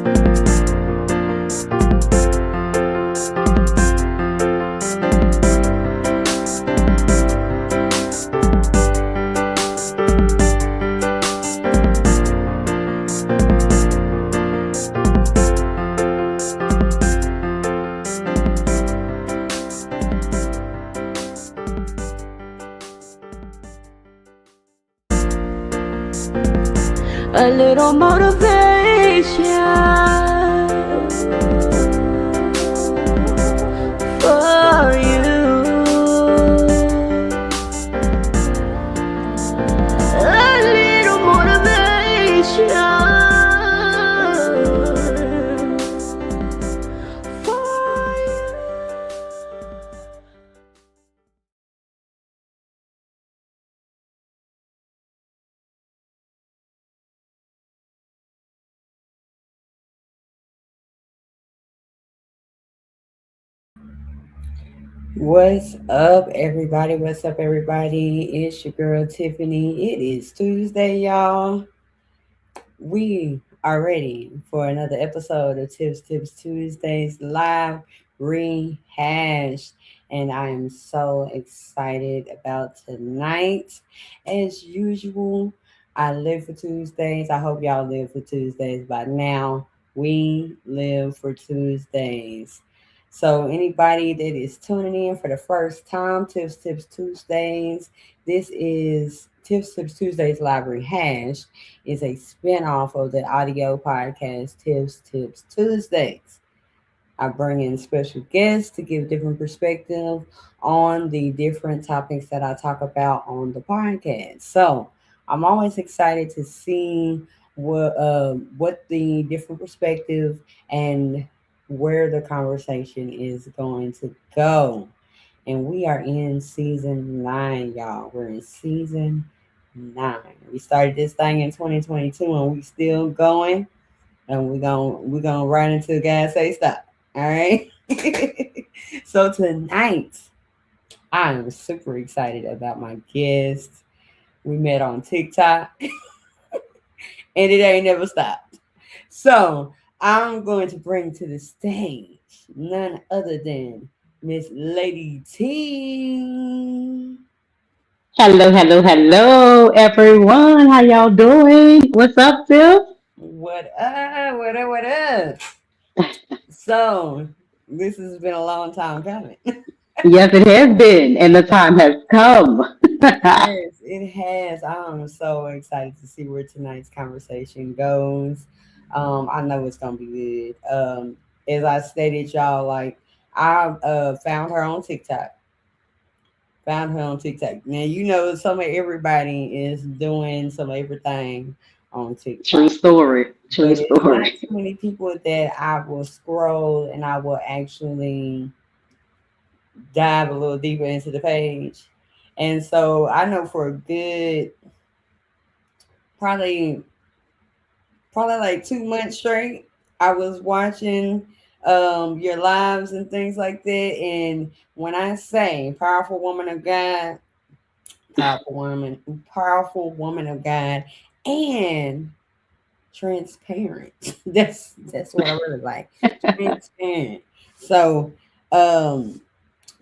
A little motivation for you. A little motivation for you. What's up, everybody? What's up, everybody? It's your girl Tiffany. It is Tuesday, y'all. We are ready for another episode of Tips Tuesdays live rehashed, and I am so excited about tonight. As usual, I live for Tuesdays. I hope y'all live for Tuesdays by now. We live for Tuesdays. So anybody that is tuning in for the first time, Tips Tuesdays. This is Tips Tuesdays live rehashed is a spin-off of the audio podcast Tips Tuesdays. I bring in special guests to give different perspective on the different topics that I talk about on the podcast. So I'm always excited to see what the different perspective and where the conversation is going to go. And we are in season 9, y'all. We're in season 9. We started this thing in 2022 and we still going. And we're gonna run until God say stop. All right. So tonight, I am super excited about my guest. We met on TikTok and it ain't never stopped. So I'm going to bring to the stage none other than Miss Lady T. Hello, everyone. How y'all doing? What's up, Tiff? What up? What up? What up? So this has been a long time coming. Yes, it has been, and the time has come. Yes, it has. I'm so excited to see where tonight's conversation goes. I know it's gonna be good. As I stated, y'all, like I found her on TikTok. Found her on TikTok. Now you know some of everybody is doing some of everything on True TikTok. story. True But it's not story. too many people that I will scroll and I will actually dive a little deeper into the page. And so I know for a good probably like 2 months straight, I was watching your lives and things like that. And when I say powerful woman of God, powerful woman of God, and transparent. That's what I really like. Transparent. So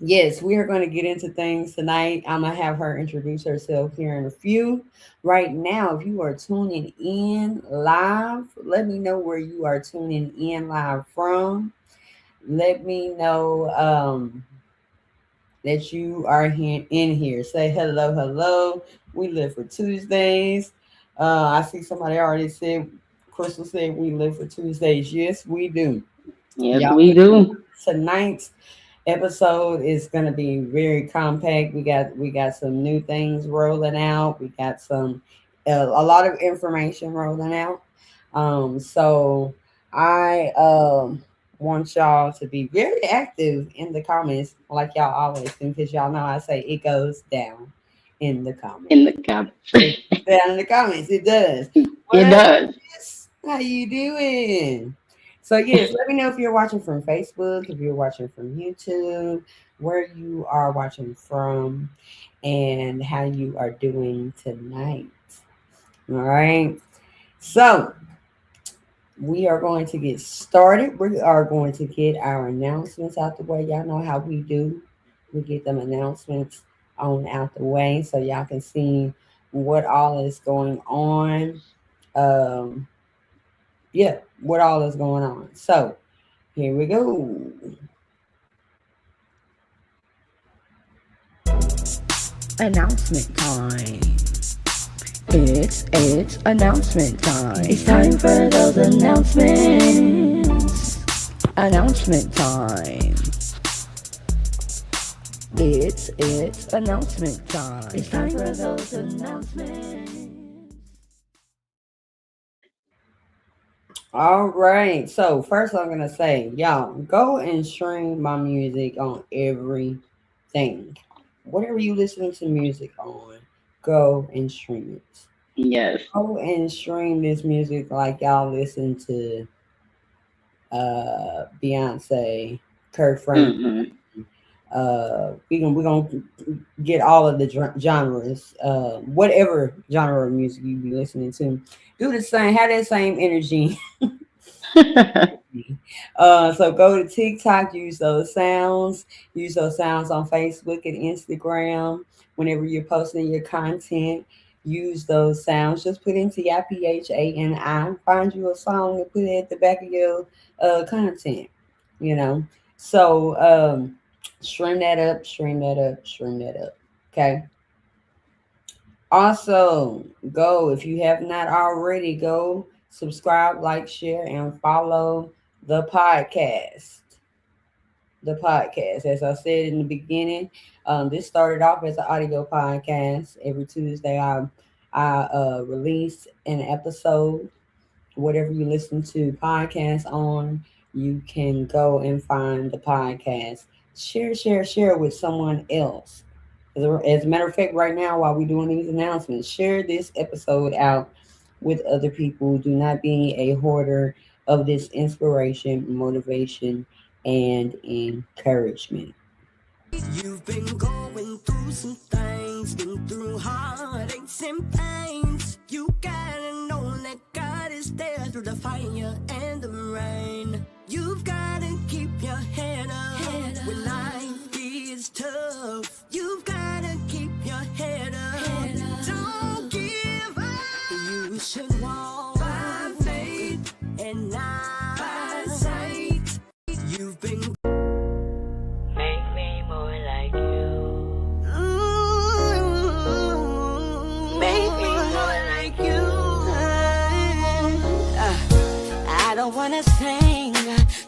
yes, we are going to get into things tonight. I'm gonna have her introduce herself here in a few. Right now, if you are tuning in live, let me know where you are tuning in live from. Let me know that you are here in here. Say hello. We live for Tuesdays. I see somebody already said, Crystal said we live for Tuesdays. Yes, we do. Yes, Y'all, we do. tonight's episode is going to be very compact. We got some new things rolling out. We got some a lot of information rolling out. So I want y'all to be very active in the comments, like y'all always do, because y'all know I say it goes down in the comments. In the cup. It goes down in the comments. It does. What It up, does. sis? How you doing? So yes, let me know if you're watching from Facebook, if you're watching from YouTube, where you are watching from, and how you are doing tonight. All right. So we are going to get started. We are going to get our announcements out the way. Y'all know how we do. We get them announcements on out the way so y'all can see what all is going on. Um, yeah, what all is going on. So here we go. Announcement time. It's announcement time. It's time for those announcements. Announcement time. It's announcement time. It's time for those announcements. All right. So first I'm gonna say, y'all, go and stream my music on everything. Whatever you listen to music on, go and stream it. Yes. Go and stream this music like y'all listen to Beyonce, Kurt Franklin. Hmm. We're gonna get all of the genres, whatever genre of music you be listening to. Do the same, have that same energy. So go to TikTok, use those sounds on Facebook and Instagram. Whenever you're posting your content, use those sounds. Just put in TIPHANI, find you a song and put it at the back of your content, you know. So stream that up, stream that up, stream that up. Okay. Also, go if you have not already, go subscribe, like, share, and follow the podcast. The podcast, as I said in the beginning, this started off as an audio podcast. Every Tuesday, I release an episode. Whatever you listen to podcasts on, you can go and find the podcast. Share with someone else. As a matter of fact, right now, while we're doing these announcements, share this episode out with other people. Do not be a hoarder of this inspiration, motivation, and encouragement. You've been going through some things, been through heartaches and pains. You gotta know that God is there through the fire and the rain. You've gotta keep your head up when life is tough. You've gotta keep your head up. Don't give up. You should walk by faith and not by sight. You've been make me more like you. Make me more like you. I don't wanna sing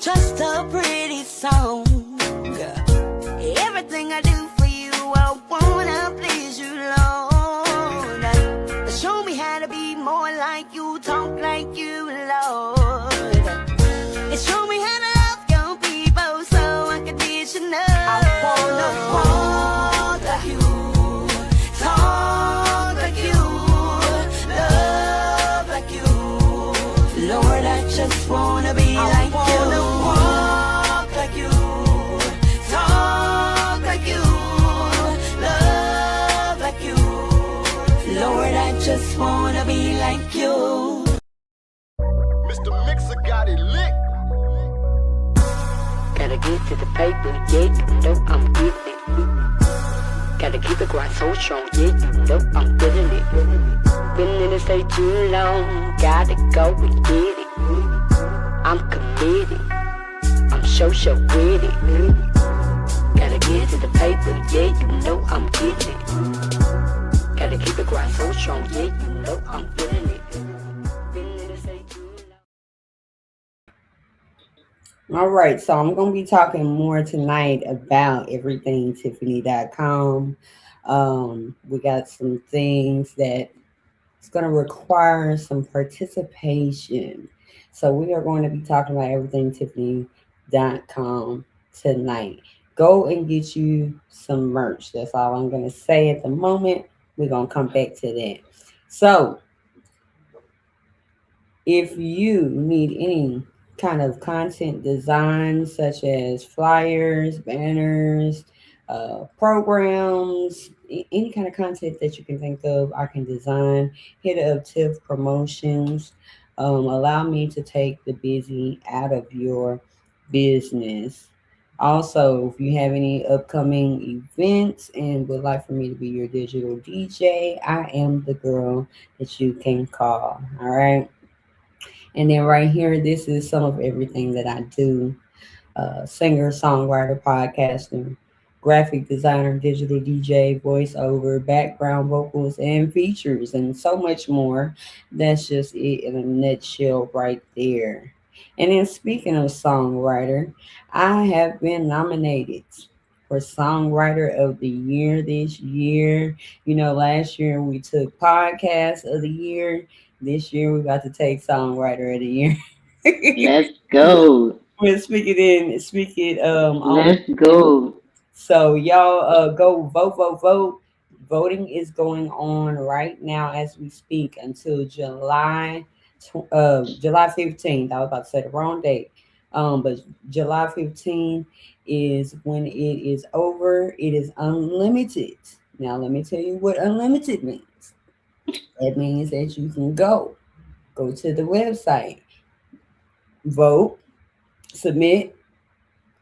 just a pretty song. Everything I do for you, I wanna please you, Lord. Show me how to be more like you, talk like you, Lord. And show me how to love your people so unconditional. I wanna walk like you, talk like you, love like you. Lord, I just wanna be like you. I wanna walk like you, talk like you, love like you. Lord, I just wanna be like you. Mr. Mixer got it lit. Gotta get to the paper, yeah, you know I'm getting it. Gotta keep the grind so strong, yeah, you know I'm feeling it. Been in the state too long, gotta go and get it. I'm committed, I'm so with it. Gotta get to the paper, yeah, you know I'm getting it. Gotta keep the grind so strong, yeah, you know I'm feeling it. Been in the state too long. All right, so I'm going to be talking more tonight about everything Tiphani.com. We got some things that it's going to require some participation. So we are going to be talking about everything Tiphani.com tonight. Go and get you some merch. That's all I'm going to say at the moment. We're going to come back to that. So if you need any kind of content design, such as flyers, banners, programs, any kind of content that you can think of, I can design. Hit up Tiph Promotions. Allow me to take the busy out of your business. Also, if you have any upcoming events and would like for me to be your digital DJ, I am the girl that you can call. All right. And then right here, this is some of everything that I do: singer, songwriter, podcaster, graphic designer, digital DJ, voiceover, background vocals, and features, and so much more. That's just it in a nutshell right there. And then speaking of songwriter, I have been nominated for Songwriter of the Year this year. Last year we took Podcast of the Year. This year we got to take Songwriter of the Year. Let's go. We're speaking on Let's go. so y'all go vote, vote, vote. Voting is going on right now as we speak until July 15th. I was about to say the wrong date. But July 15th is when it is over. It is unlimited. Now let me tell you what unlimited means. That means that you can go to the website, vote, submit,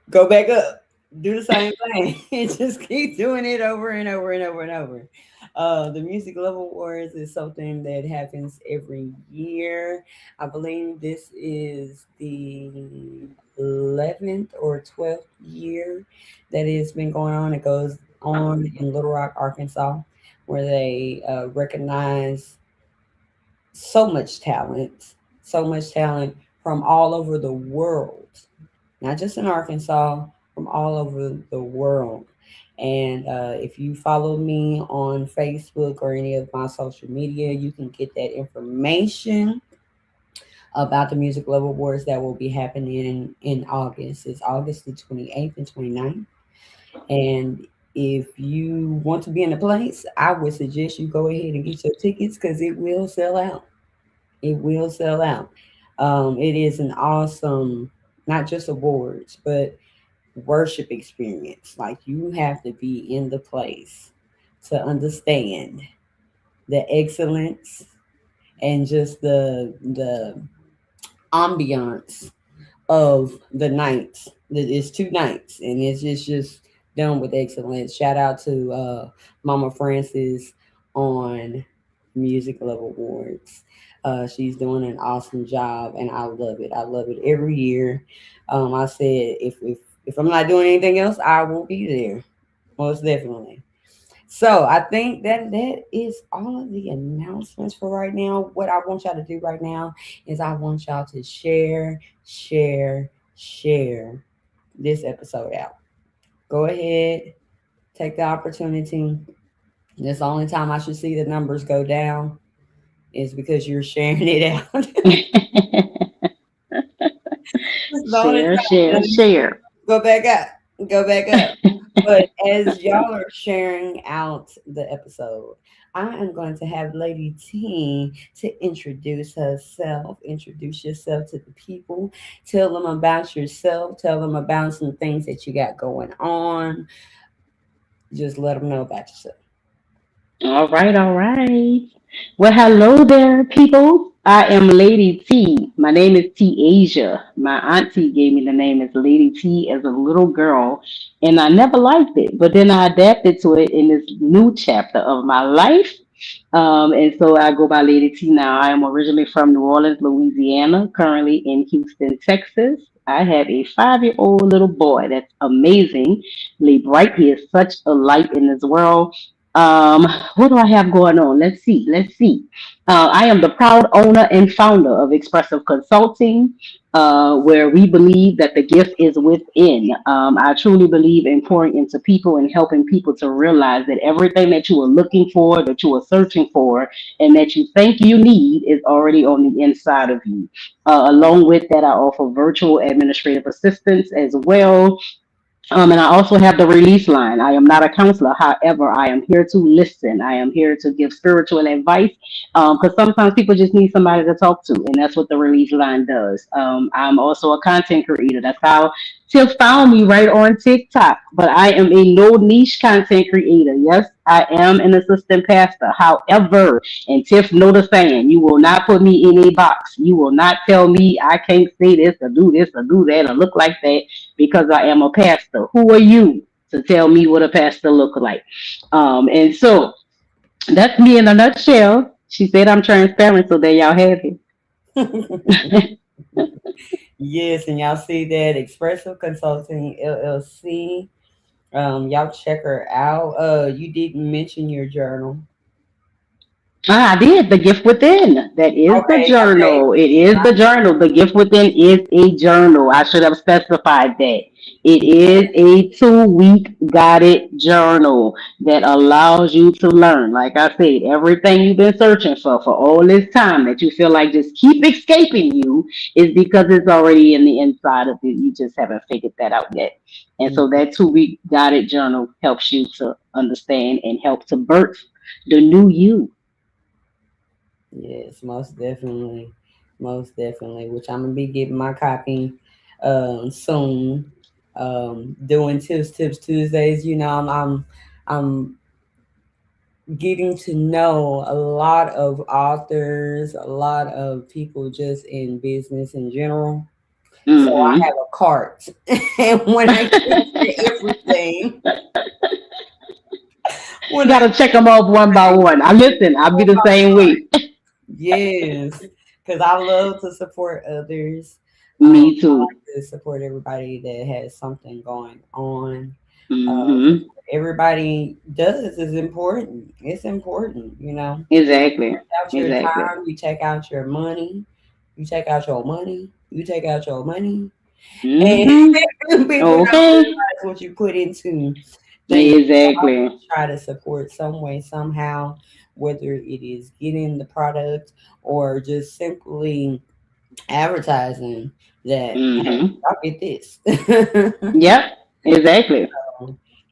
go back up, do the same thing, and just keep doing it over and over and over and over. The Music Love Awards is something that happens every year. I believe this is the 11th or 12th year that it's been going on. It goes on in Little Rock, Arkansas, where they recognize so much talent from all over the world, not just in Arkansas, from all over the world. And if you follow me on Facebook or any of my social media, you can get that information about the Music Love Awards that will be happening in August. It's August the 28th and 29th. And if you want to be in the place, I would suggest you go ahead and get your tickets because it will sell out. It will sell out. It is an awesome, not just awards, but worship experience. Like you have to be in the place to understand the excellence and just the ambiance of the nights. It's 2 nights, and it's just done with excellence. Shout out to Mama Francis on Music Love Awards. She's doing an awesome job, and I love it. I love it every year. I said if I'm not doing anything else, I will be there most definitely. So I think that is all of the announcements for right now. What I want y'all to do right now is I want y'all to share this episode out. Go ahead, take the opportunity. This the only time I should see the numbers go down is because you're sharing it out. This is the only Share, time share, share. go back up. Go back up. But as y'all are sharing out the episode, I am going to have Lady T to introduce herself. Introduce yourself to the people. Tell them about yourself. Tell them about some things that you got going on. Just let them know about yourself. All right, all right. Well, hello there, people. I am Lady T. My name is T Asia. My auntie gave me the name as Lady T as a little girl, and I never liked it. But then I adapted to it in this new chapter of my life. And so I go by Lady T now. I am originally from New Orleans, Louisiana, currently in Houston, Texas. I have a 5-year-old little boy that's amazingly bright. He is such a light in this world. Um, what do I have going on? Let's see. Let's see. I am the proud owner and founder of Expressive Consulting, where we believe that the gift is within. I truly believe in pouring into people and helping people to realize that everything that you are looking for, that you are searching for, and that you think you need is already on the inside of you. Along with that, I offer virtual administrative assistance as well, and I also have the release line. I am not a counselor. However, I am here to listen. I am here to give spiritual advice because sometimes people just need somebody to talk to, and that's what the release line does. I'm also a content creator. That's how Tiff found me right on TikTok, but I am a no niche content creator. Yes, I am an assistant pastor. However, and Tiff know the saying, you will not put me in a box. You will not tell me I can't say this or do that or look like that because I am a pastor. Who are you to tell me what a pastor look like? And so that's me in a nutshell. She said I'm transparent, so there y'all have it. Yes, and y'all see that Expressive Consulting LLC. Y'all check her out. You didn't mention your journal. I did. The gift within. That is the Okay, okay. journal. It is the journal. The gift within is a journal. I should have specified that. It is a 2 week guided journal that allows you to learn. Like I said, everything you've been searching for all this time that you feel like just keep escaping you is because it's already in the inside of you. You just haven't figured that out yet. And Mm, so that 2 week guided journal helps you to understand and help to birth the new you. yes, most definitely. Most definitely. Which I'm gonna be getting my copy soon. Doing tips Tuesdays. I'm getting to know a lot of authors, a lot of people just in business in general. So I Hmm. have a cart. And when I get to everything, when I Gotta check them off one by one. I listen. I'll be the same way. yes, because I love to support others. I Me too. like to support everybody that has something going on. 'Cause Hmm. everybody does is important. It's important, you know. Exactly. Check out your Exactly. time. You check out your money. You take out your money. You take out your money. And Hmm. people don't Okay. realize what you put into things. Exactly. Try to support some way, somehow, whether it is getting the product or just simply advertising that, hey, Hmm. y'all get this. Yep. Exactly.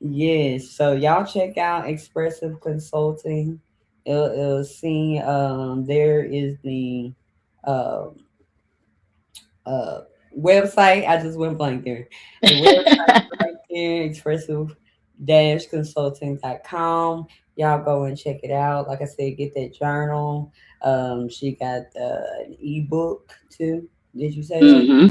Yes, so y'all check out Expressive Consulting LLC. There is the uh, uh, website. I just went blank there. The website right there, expressive-consulting.com. Y'all go and check it out. Like I said, get that journal. She got an ebook too. Did you say that? Hmm.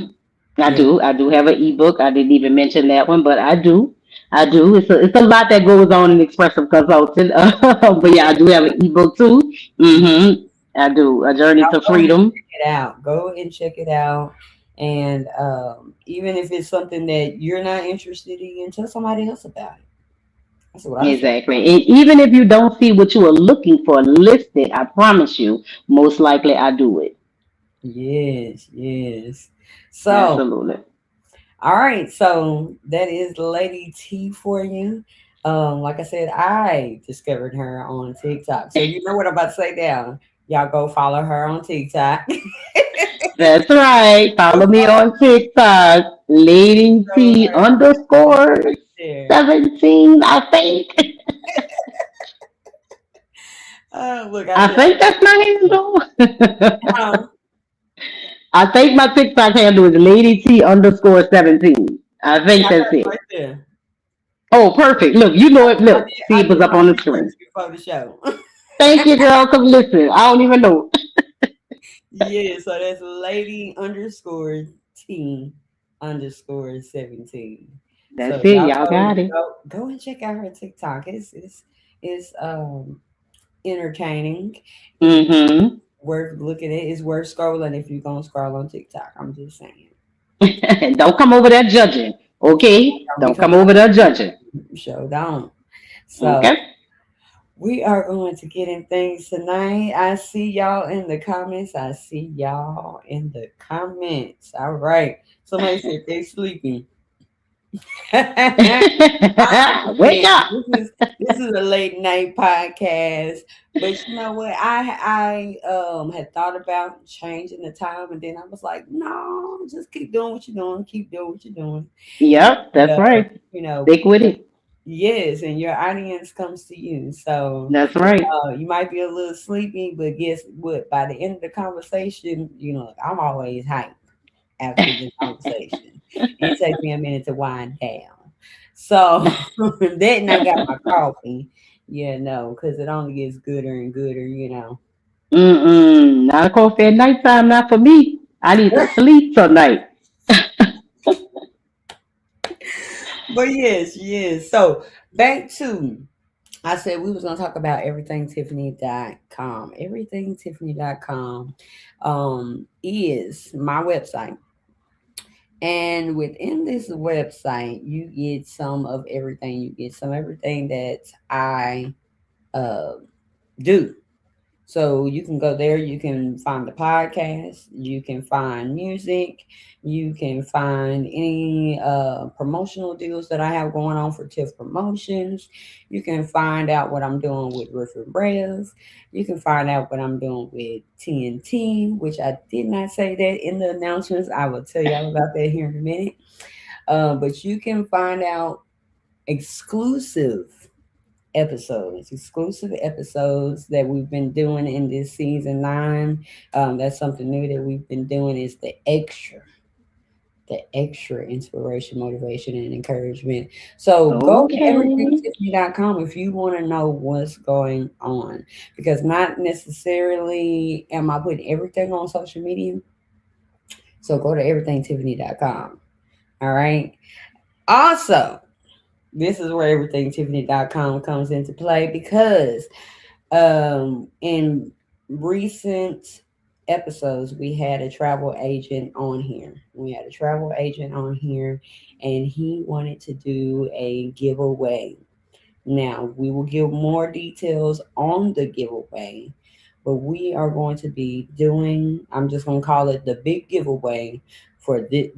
I Yeah. do. I do have an ebook. I didn't even mention that one, but I do. I do. It's a lot that goes on in expressive consulting. But yeah, I do have an ebook too. I do. A journey to Go and freedom. check it out. Go and check it out. And even if it's something that you're not interested in, tell somebody else about it. That's what I say. Exactly. And even if you don't see what you are looking for listed, I promise you, most likely I do it. Yes, yes. So, Absolutely. all right. So that is Lady T for you. Like I said, I discovered her on TikTok. So you know what I'm about to say now. Y'all go follow her on TikTok. That's right. Go Follow me follow on TikTok, Lady T her underscore right there. 17, I think. Look, I I said, think that's my handle. um, I think my TikTok handle is Lady T underscore 17. I see, I think got that's it it. right there. Oh, perfect. Look, you know it. Look, see I it was did up my on the research screen. before the show. Thank you, girl. Come listen. I don't even know. Yeah, so that's lady underscore T underscore 17. That's So it. y'all Y'all got it. go and check out her TikTok. It's entertaining. It's Mm-hmm. worth looking at. It's worth scrolling if you're gonna scroll on TikTok. I'm just saying. Don't come over there judging. Okay? Don't be Don't come coming over over there here. judging. Show don't. So Okay? we are going to get in things tonight. I see y'all in the comments. I see y'all in the comments. All right. Somebody said they sleepy. I Wake understand. up. This is a late night podcast, but you know what? I had thought about changing the time, and then I was like, no, just keep doing what you're doing. Keep doing what you're doing. Yep, And, that's right. you know, Stick with it. yes, and your audience comes to you. So That's right. you might be a little sleepy, but guess what? By the end of the conversation, I'm always hyped after the conversation. It takes me a minute to wind down. So then I got my coffee, because it only gets gooder and gooder. Mm-mm. Not a coffee at nighttime, not for me. I need to sleep tonight. But yes, yes. So back to I said we was gonna talk about everythingtiffany.com. Everythingtiffany.com is my website. And within this website, you get some of everything. You get some of everything that I uh, do. So you can go there, you can find the podcast, you can find music, you can find any promotional deals that I have going on for Tiff Promotions. You can find out what I'm doing with Riff and Rev. You can find out what I'm doing with TNT, which I did not say that in the announcements. I will tell y'all about that here in a minute. But you can find out exclusive exclusive episodes that we've been doing in this season 9. That's something new that we've been doing is the extra inspiration, motivation, and encouragement. So go to Okay. everythingtiffany.com if you want to know what's going on, because not necessarily am I putting everything on social media. So go to everythingtiffany.com. All right. Also, this is where everythingtiffany.com comes into play because in recent episodes we had a travel agent on here. And he wanted to do a giveaway. Now we will give more details on the giveaway, but we are going to be doing, I'm just going to call it the big giveaway for the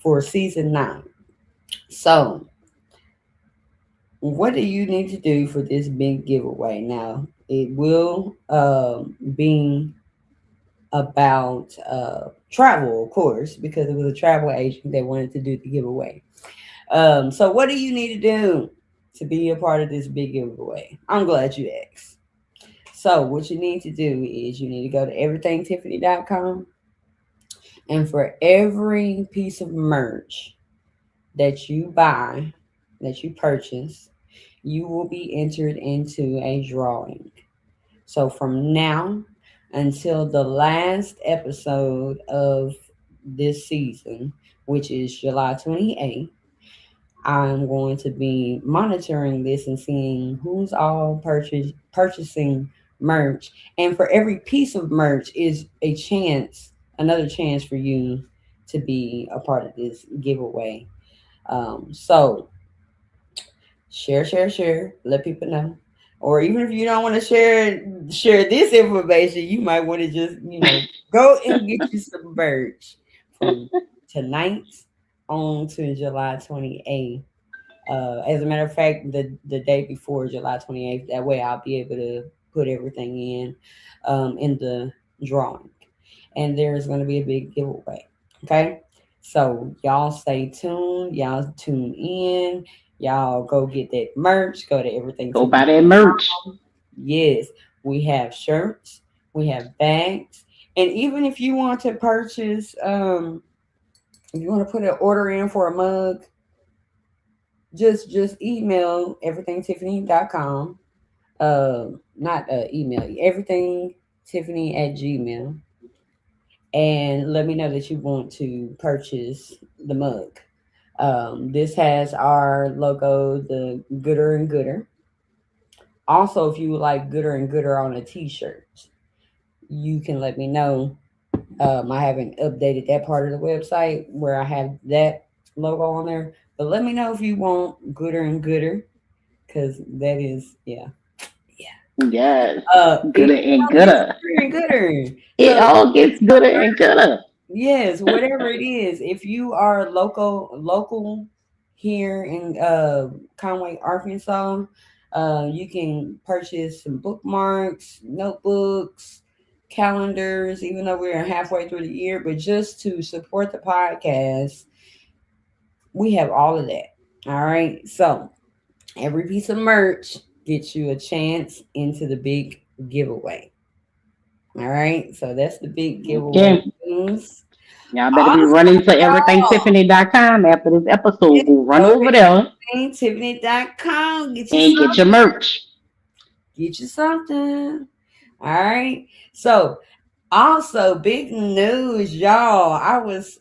for season 9. So what do you need to do for this big giveaway? Now, it will be about travel, of course, because it was a travel agent that wanted to do the giveaway. So, what do you need to do to be a part of this big giveaway? I'm glad you asked. So, what you need to do is you need to go to everythingtiffany.com, and for every piece of merch that you buy, that you purchase, you will be entered into a drawing. So from now until the last episode of this season, which is July 28th, I'm going to be monitoring this and seeing who's all purchasing merch. And for every piece of merch is another chance for you to be a part of this giveaway. So share, let people know. Or even if you don't want to share this information, you might want to just, go and get you some merch from tonight on to July 28th. As a matter of fact, the day before July 28th, that way I'll be able to put everything in the drawing. And there's going to be a big giveaway. Okay. So y'all stay tuned. Y'all tune in. Y'all go get that merch. Go to everything Go to buy that merch. Yes, we have shirts, we have bags, and even if you want to purchase, if you want to put an order in for a mug, just email everythingtiffany.com. Not email everything Tiffany at Gmail, and let me know that you want to purchase the mug. This has our logo, the Gooder and Gooder. Also, if you would like Gooder and Gooder on a t-shirt, you can let me know. I haven't updated that part of the website where I have that logo on there. But let me know if you want Gooder and Gooder, because that is, yeah. Yes. It Gooder and all gets gooder. gooder and gooder. It So all gets gooder and gooder. yes, whatever it is, if you are local here in Conway, Arkansas, you can purchase some bookmarks, notebooks, calendars, even though we're halfway through the year, but just to support the podcast, we have all of that. All right. So every piece of merch gets you a chance into the big giveaway. All right. So that's the big giveaway Okay. news. Y'all better be Also, running to y'all, everythingtiffany.com after this yeah, episode. Go run go over there to Tiffany.com. Get you and get some. your merch. Get you something. All right. So also big news, y'all. I was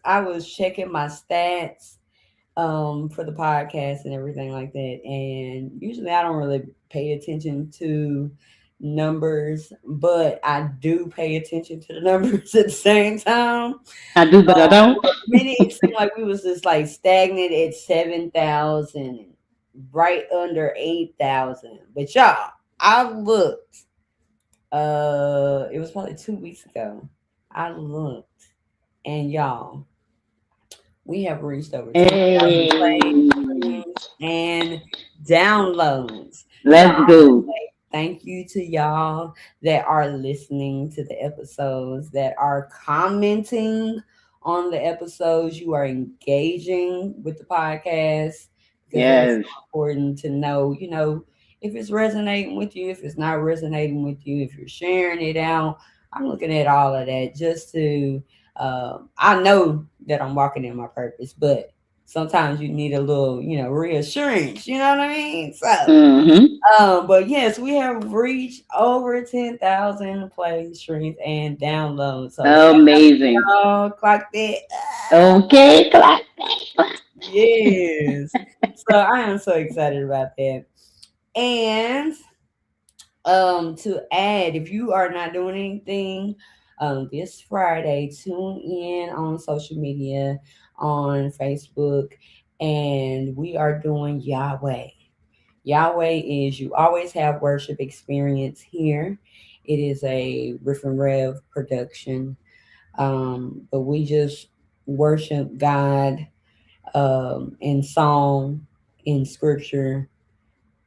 checking my stats for the podcast and everything like that. And usually I don't really pay attention to numbers, but I do pay attention to the numbers at the same time. I do, but I don't. For a minute, it seemed like we was just like stagnant at 7,000, right under 8,000. But y'all, I looked. It was probably 2 weeks ago. I looked, and y'all, we have reached over 10,000 Hey, plays and downloads. So let's go. thank you to y'all that are listening to the episodes, that are commenting on the episodes. You are engaging with the podcast because that is Yes. so important to know, if it's resonating with you, if it's not resonating with you, if you're sharing it out. I'm looking at all of that just to, I know that I'm walking in my purpose, but sometimes you need a little, reassurance. You know what I mean? So, Mm-hmm. but yes, we have reached over 10,000 plays, streams, and downloads. So shout out Amazing. to y'all, clock that. Okay, clap. Yes. So I am so excited about that. And to add, if you are not doing anything this Friday, tune in on social media, on Facebook, and we are doing Yahweh. Yahweh is You Always Have Worship Experience here. It is a Riff and Rev production, but we just worship God in song, in scripture,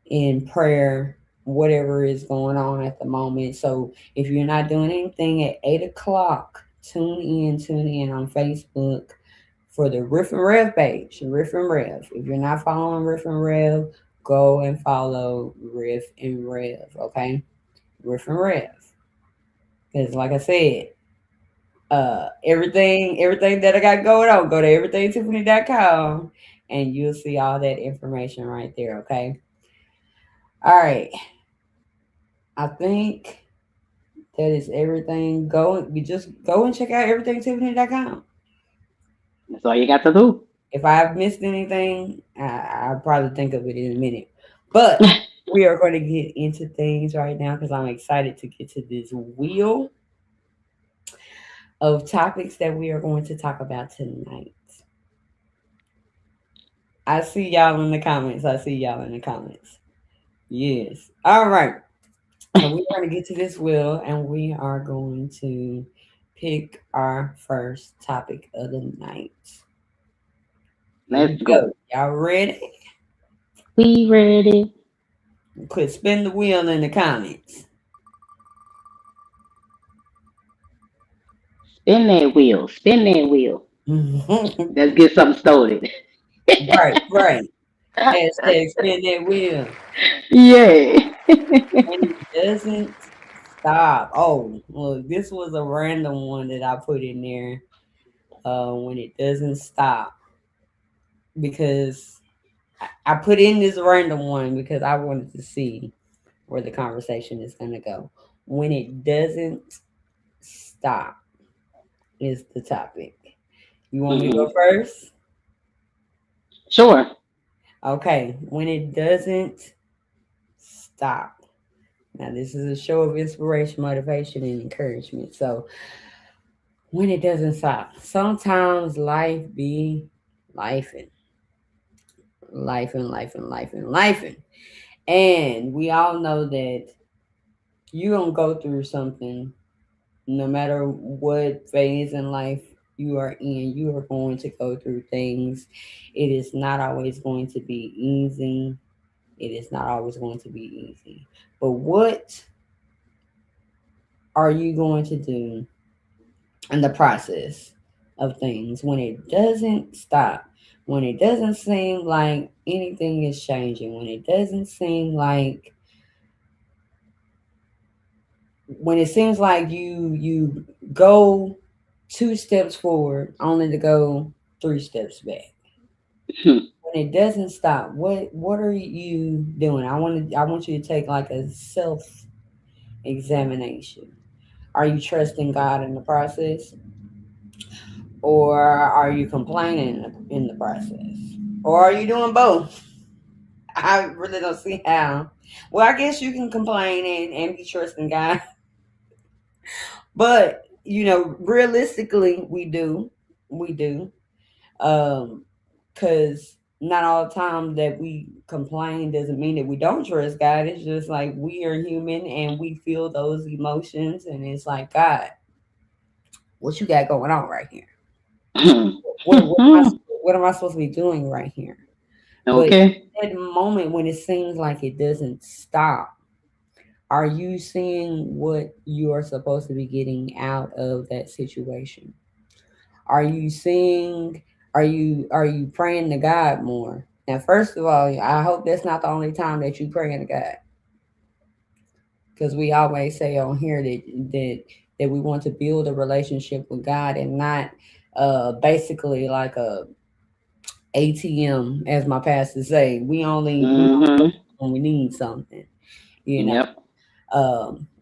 in prayer, whatever is going on at the moment. So if you're not doing anything at 8 o'clock, tune in on Facebook for the Riff and Rev page, Riff and Rev. If you're not following Riff and Rev, go and follow Riff and Rev, okay? Riff and Rev. Because like I said, everything that I got going on, go to everythingtiffany.com and you'll see all that information right there, okay? All right. I think that is everything. You just go and check out everythingtiffany.com. That's all you got to do. If I've missed anything, I'll probably think of it in a minute. But we are going to get into things right now because I'm excited to get to this wheel of topics that we are going to talk about tonight. I see y'all in the comments. I see y'all in the comments. Yes. All right. So we're going to get to this wheel and we are going to pick our first topic of the night. Here we Let's go. go. Y'all ready? We ready. Quit spin the wheel in the comments. Spin that wheel. Spin that wheel. Let's get something started. Right. Hashtag spin that wheel. Yeah. And it doesn't stop. Oh, look, this was a random one that I put in there when it doesn't stop because I put in this random one because I wanted to see where the conversation is going to go. When it doesn't stop is the topic. You want me to Hmm. go first? Sure. Okay. When it doesn't stop. Now, this is a show of inspiration, motivation, and encouragement. So, when it doesn't stop, sometimes life be life and life and. And we all know that you're going to go through something no matter what phase in life you are in. You are going to go through things. It is not always going to be easy. It is not always going to be easy. But what are you going to do in the process of things when it doesn't stop? When it doesn't seem like anything is changing, when it doesn't seem like when it seems like you go two steps forward only to go three steps back. Hmm. When it doesn't stop, what are you doing? I want you to take like a self examination. Are you trusting God in the process, or are you complaining in the process, or are you doing both? I really don't see how. Well, I guess you can complain and be trusting God, but realistically, we do, um, because not all the time that we complain doesn't mean that we don't trust God. It's just like we are human and we feel those emotions, and it's like, God, what you got going on right here? What am I supposed to be doing right here? But Okay. at the moment when it seems like it doesn't stop, are you seeing what you are supposed to be getting out of that situation? Are you seeing, are you praying to God more? Now, first of all, I hope that's not the only time that you praying to God, because we always say on here that we want to build a relationship with God and not basically like a ATM, as my pastor say. We only go Mm-hmm. when we need something. You know, Yep.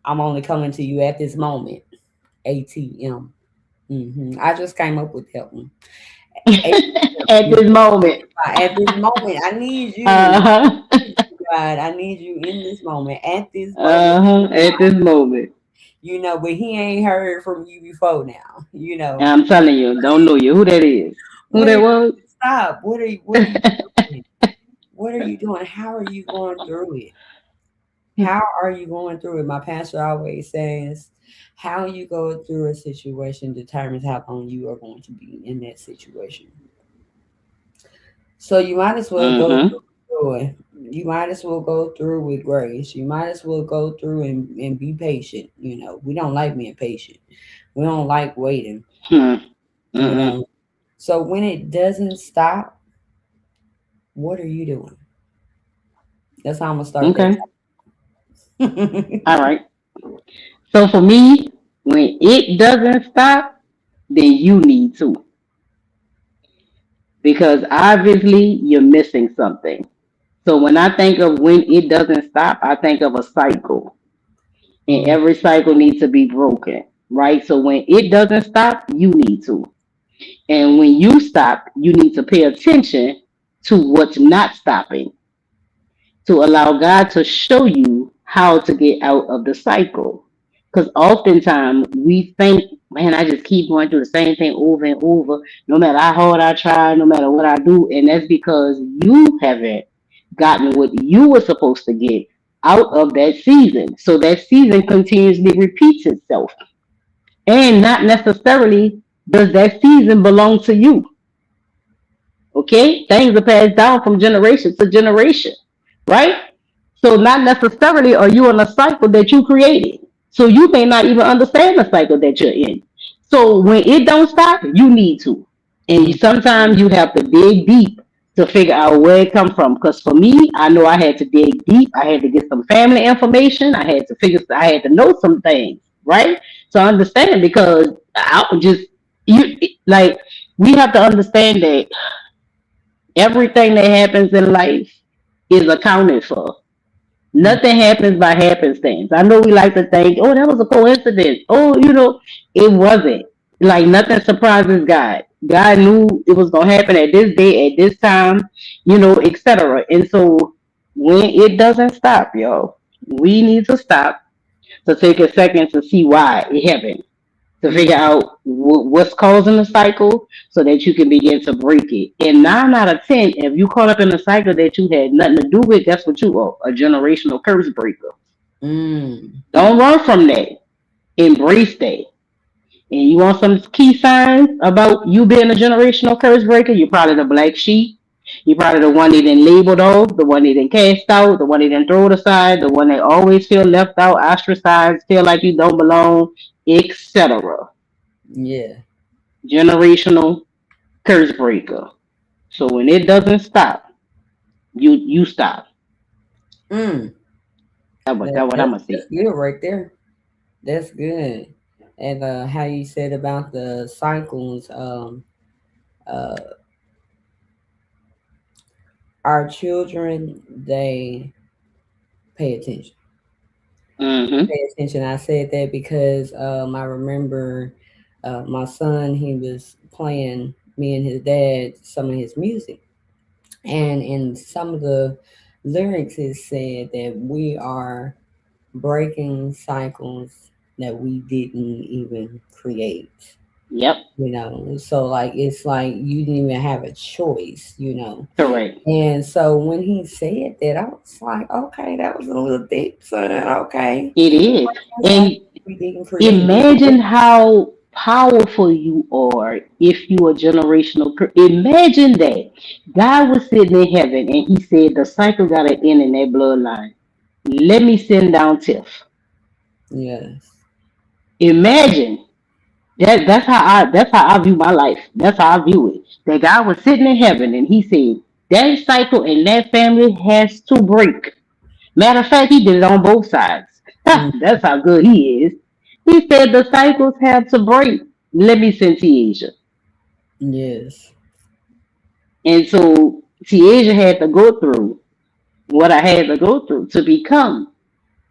I'm only coming to you at this moment. ATM. I just came up with that one. At ATM. this moment. At this moment, I need you. Uh-huh. God, I need you in this moment. At this moment, Uh-huh. At this moment. but he ain't heard from you before now. I'm telling you, don't know you. Who that is? Who What are that you was? stop? What are you doing? What are you doing? How are you going through it? How are you going through it? My pastor always says, how you go through a situation determines how long you are going to be in that situation. So you might as well go Mm-hmm. through it. You might as well go through with grace. You might as well go through and be patient. We don't like being patient. We don't like waiting, Hmm. you Mm-hmm. know. So when it doesn't stop, what are you doing? That's how I'm gonna start that. Okay. All right. So for me, when it doesn't stop, then you need to. Because obviously you're missing something. So when I think of when it doesn't stop, I think of a cycle. And Mm, every cycle needs to be broken. Right? So when it doesn't stop, you need to. And when you stop, you need to pay attention to what's not stopping to allow God to show you how to get out of the cycle. Because oftentimes we think, man, I just keep going through the same thing over and over, no matter how hard I try, no matter what I do. And that's because you haven't gotten what you were supposed to get out of that season. So that season continuously repeats itself. And not necessarily does that season belong to you. Okay? Things are passed down from generation to generation, right? So not necessarily are you in a cycle that you created. So you may not even understand the cycle that you're in. So when it don't stop, you need to. And mm, sometimes you have to dig deep to figure out where it come from. Because for me, I know I had to dig deep. I had to get some family information. I had to know some things, right? So I understand because I just you like we have to understand that everything that happens in life is accounted for. mm. Nothing happens by happenstance. I know we like to think, oh, that was a coincidence. Oh, it wasn't. Like nothing surprises God. God knew it was gonna happen at this day, at this time, etc. And so when it doesn't stop, y'all, we need to stop to take a second to see why it happened to figure Mm. out what's causing the cycle so that you can begin to break it. And 9 out of 10, if you caught up in a cycle that you had nothing to do with, that's what you are, a generational curse breaker. Mm. Don't run from that. Embrace that. And you want some key signs about you being a generational curse breaker? You're probably the black sheep. You're probably the one they didn't labeled off, the one they didn't cast out, the one they didn't throw aside, the one that always feel left out, ostracized, feel like you don't belong, etc. Yeah. Generational curse breaker. So when it doesn't stop, you stop. Mm. That's what I'm gonna That's say. good right there. That's good. And how you said about the cycles, uh, our children, they pay attention. Mm-hmm. Pay attention. I said that because I remember my son, he was playing me and his dad some of his music. And in some of the lyrics, it said that we are breaking cycles that we didn't even create. Yep. So like it's like you didn't even have a choice. Correct. And so when he said that, I was like, okay, that was a little deep, son. Okay, It is. cycle And we didn't create. imagine how powerful you are if you are generational. Imagine that God was sitting in heaven and he said the cycle got to end in that bloodline. Let me send down Tiff. Yes. Imagine that. That's how I view my life. That's how I view it. That God was sitting in heaven and he said that cycle and that family has to break. Matter of fact, he did it on both sides. Mm, That's how good he is. He said the cycles have to break. Let me send Tiasia. yes. And so Tiasia had to go through what I had to go through to become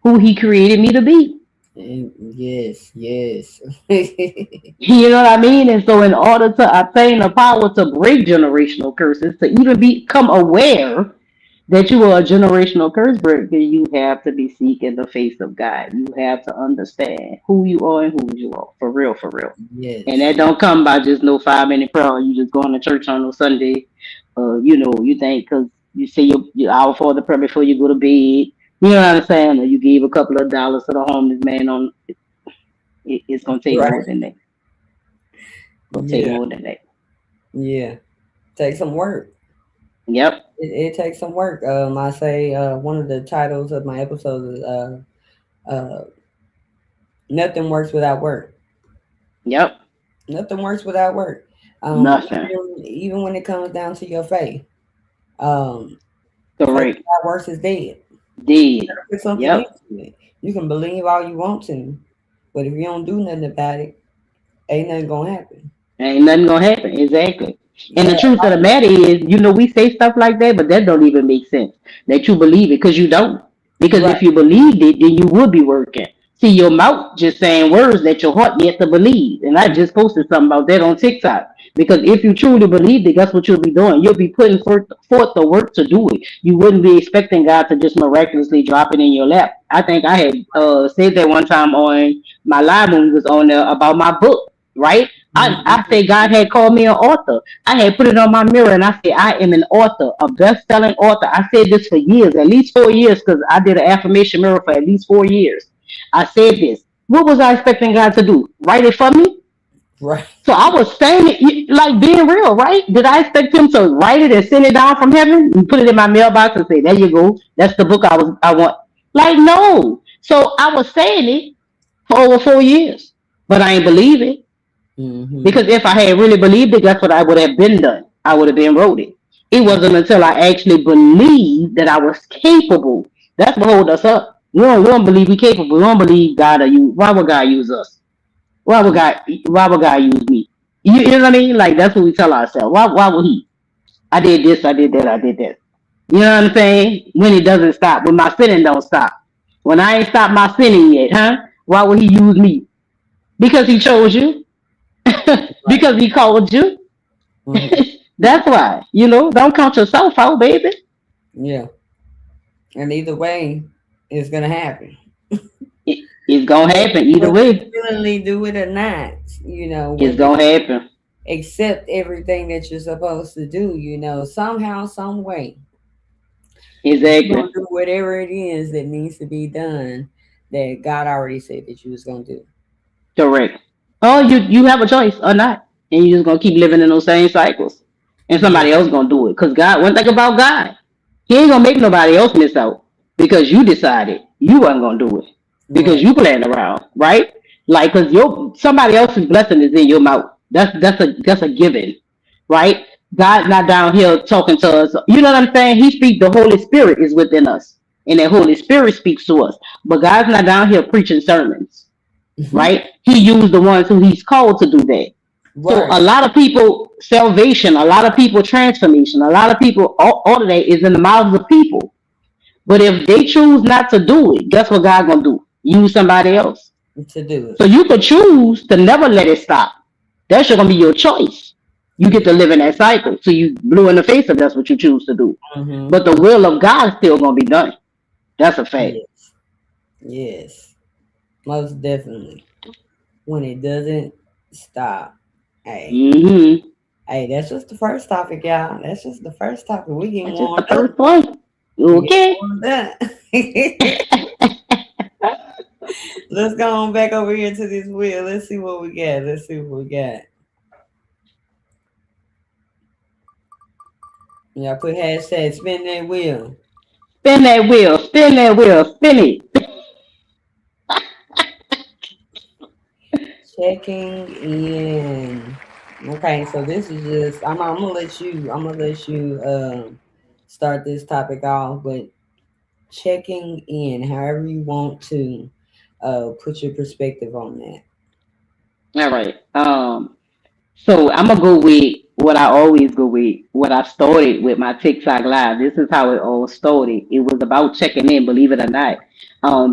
who he created me to be. Yes. Yes. You know what I mean? And so in order to obtain the power to break generational curses, to even become aware that you are a generational curse breaker, you have to be seeking the face of God. You have to understand who you are and who you are. For real, for real. And Yes. that don't come by just no 5 minute prayer. You just going to church on no Sunday. You think because you say your hour for the prayer before you go to bed. You know what I'm saying? Or you give a couple of dollars to the homeless man on it's gonna take Right. more than that. Gonna take Yeah. more than that. Yeah. Take some work. Yep. It takes some work. I say one of the titles of my episodes is uh, "Nothing Works Without Work." Yep. Nothing works without work. Nothing. Even when it comes down to your faith, um, faith Correct. without works is dead. Did. Put something Yep. into it. You can believe all you want to, but if you don't do nothing about it, ain't nothing gonna happen. Ain't nothing gonna happen. Exactly. And the Yeah, truth of the matter is, we say stuff like that, but that don't even make sense. That you believe it because you don't. Because right. if you believed it, then you would be working. See, your mouth just saying words that your heart yet to believe. And I just posted something about that on TikTok. Because if you truly believed it, that's what you'll be doing. You'll be putting forth the work to do it. You wouldn't be expecting God to just miraculously drop it in your lap. I think I had said that one time on my live when we was on there about my book, right? I Mhm. say God had called me an author. I had put it on my mirror and I said, I am an author, a best-selling author. I said this for years, at least 4 years, because I did an affirmation mirror for at least 4 years. I said this. What was I expecting God to do? Write it for me? Right. So I was saying it like being real, right? Did I expect him to write it and send it down from heaven and put it in my mailbox and say, there you go. That's the book I want. Like, no. So I was saying it for over 4 years, but I ain't believe it. Mhm. Because if I had really believed it, that's what I would have been done. I would have been wrote it. It wasn't until I actually believed that I was capable. That's what hold us up. We don't believe we capable. We don't believe God or you. Why would God use us? Why would God use me? You know what I mean? Like that's what we tell ourselves. Why would he? I did this, I did that, I did that. You know what I'm saying? When it doesn't stop, when my sinning don't stop. When I ain't stopped my sinning yet, huh? Why would he use me? Because he chose you. Right. Because he called you. Mhm. That's why. Don't count yourself out, baby. Yeah. And either way, it's gonna happen. It's gonna happen either Whether you way. willingly do it or not, It's whether gonna happen. accept everything that you're supposed to do, somehow, some way, you're Exactly. gonna do whatever it is that needs to be done that God already said that you was gonna do. Correct. Oh, you have a choice or not, and you just gonna keep living in those same cycles, and Yeah. somebody else gonna do it. Cause God, one thing about God, He ain't gonna make nobody else miss out because you decided you wasn't gonna do it because Right. you playing around, right? Like, cause somebody else's blessing is in your mouth. That's a given, right? God's not down here talking to us. You know what I'm saying? He speaks. The Holy Spirit is within us, and the Holy Spirit speaks to us. But God's not down here preaching sermons. right? He used the ones who he's called to do that. So Right. a lot of people salvation, a lot of people transformation, a lot of people all of that is in the mouths of people. But if they choose not to do it, guess what God gonna do? Use somebody else. To do So it. you could choose to never let it stop. That's gonna be your choice. You get Yeah. to live in that cycle. So you blue in the face if that's what you choose to do. Mm-hmm. But the will of God is still gonna be done. That's a fact. Yes. Yes. Most definitely. When it doesn't stop. Hey. Hmm. Hey, that's just the first topic, y'all. That's just the first topic. We getting That's just the warmed up. first one. We getting Okay. warmed up. Let's go on back over here to this wheel. Let's see what we got. Let's see what we got. Y'all put hashtag spin that wheel. Spin that wheel, spin that wheel, spin it. Checking in. Okay, so this is just I'm gonna let you start this topic off, but checking in, however you want to put your perspective on that. All right. So I'm gonna go with what I always go with. What I started with my TikTok live. This is how it all started. It was about checking in, believe it or not.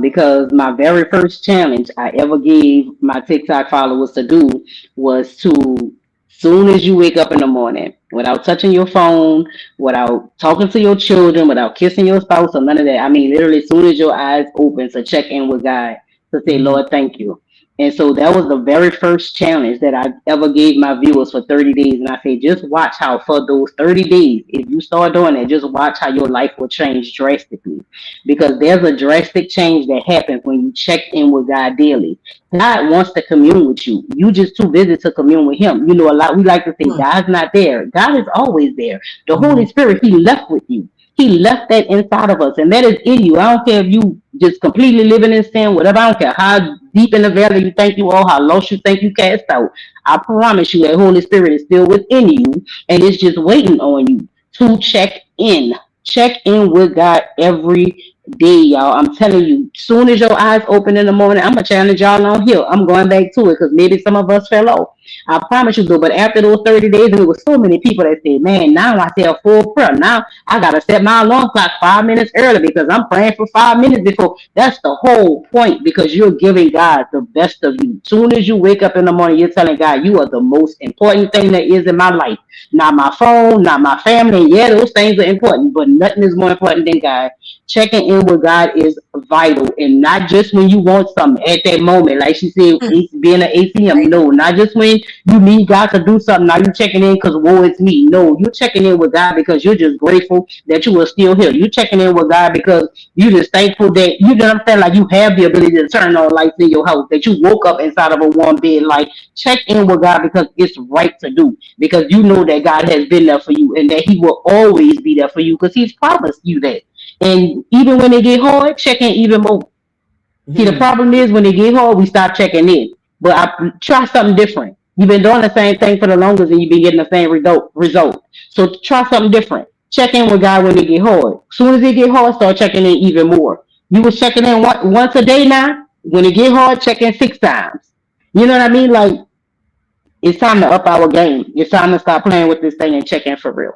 Because my very first challenge I ever gave my TikTok followers to do was to, soon as you wake up in the morning, without touching your phone, without talking to your children, without kissing your spouse or none of that. I mean, literally, as soon as your eyes open, to check in with God, to say, Hmm. Lord, thank you. And so that was the very first challenge that I ever gave my viewers for 30 days. And I say, just watch how for those 30 days, if you start doing it, just watch how your life will change drastically. Because there's a drastic change that happens when you check in with God daily. God wants to commune with you. You just too busy to commune with Him. You know, a lot we like to say God's not there. God is always there. The Holy Hmm. Spirit, He left with you. He left that inside of us, and that is in you. I don't care if you just completely living in sin, whatever. I don't care how deep in the valley you think you are, how lost you think you cast out. I promise you that Holy Spirit is still within you, and it's just waiting on you to check in. Check in with God every day, y'all. I'm telling you, soon as your eyes open in the morning, I'm gonna challenge y'all on here. I'm going back to it because maybe some of us fell off. I promise you though, but after those 30 days, and there was so many people that said, man, now I say a full prayer. Now I gotta set my alarm clock 5 minutes early because I'm praying for 5 minutes before. That's the whole point because you're giving God the best of you. Soon as you wake up in the morning, you're telling God, you are the most important thing that is in my life. Not my phone, not my family. Yeah, those things are important, but nothing is more important than God. Checking in with God is vital, and not just when you want something at that moment. Like she said, being an ATM. No, not just when you need God to do something. Now you checking in because woe is me. No, you're checking in with God because you're just grateful that you are still here. You're checking in with God because you just thankful that you know what I'm saying. Like you have the ability to turn on lights in your house. That you woke up inside of a warm bed. Like check in with God because it's right to do. Because you know that God has been there for you and that He will always be there for you because He's promised you that. And even when it get hard, check in even more. See, the Hmm. problem is when it get hard, we stop checking in. But I try something different. You've been doing the same thing for the longest, and you've been getting the same result. So try something different. Check in with God when it get hard. As soon as it get hard, start checking in even more. You was checking in once a day now. When it get hard, check in 6 times. You know what I mean? Like it's time to up our game. It's time to stop playing with this thing and check in for real.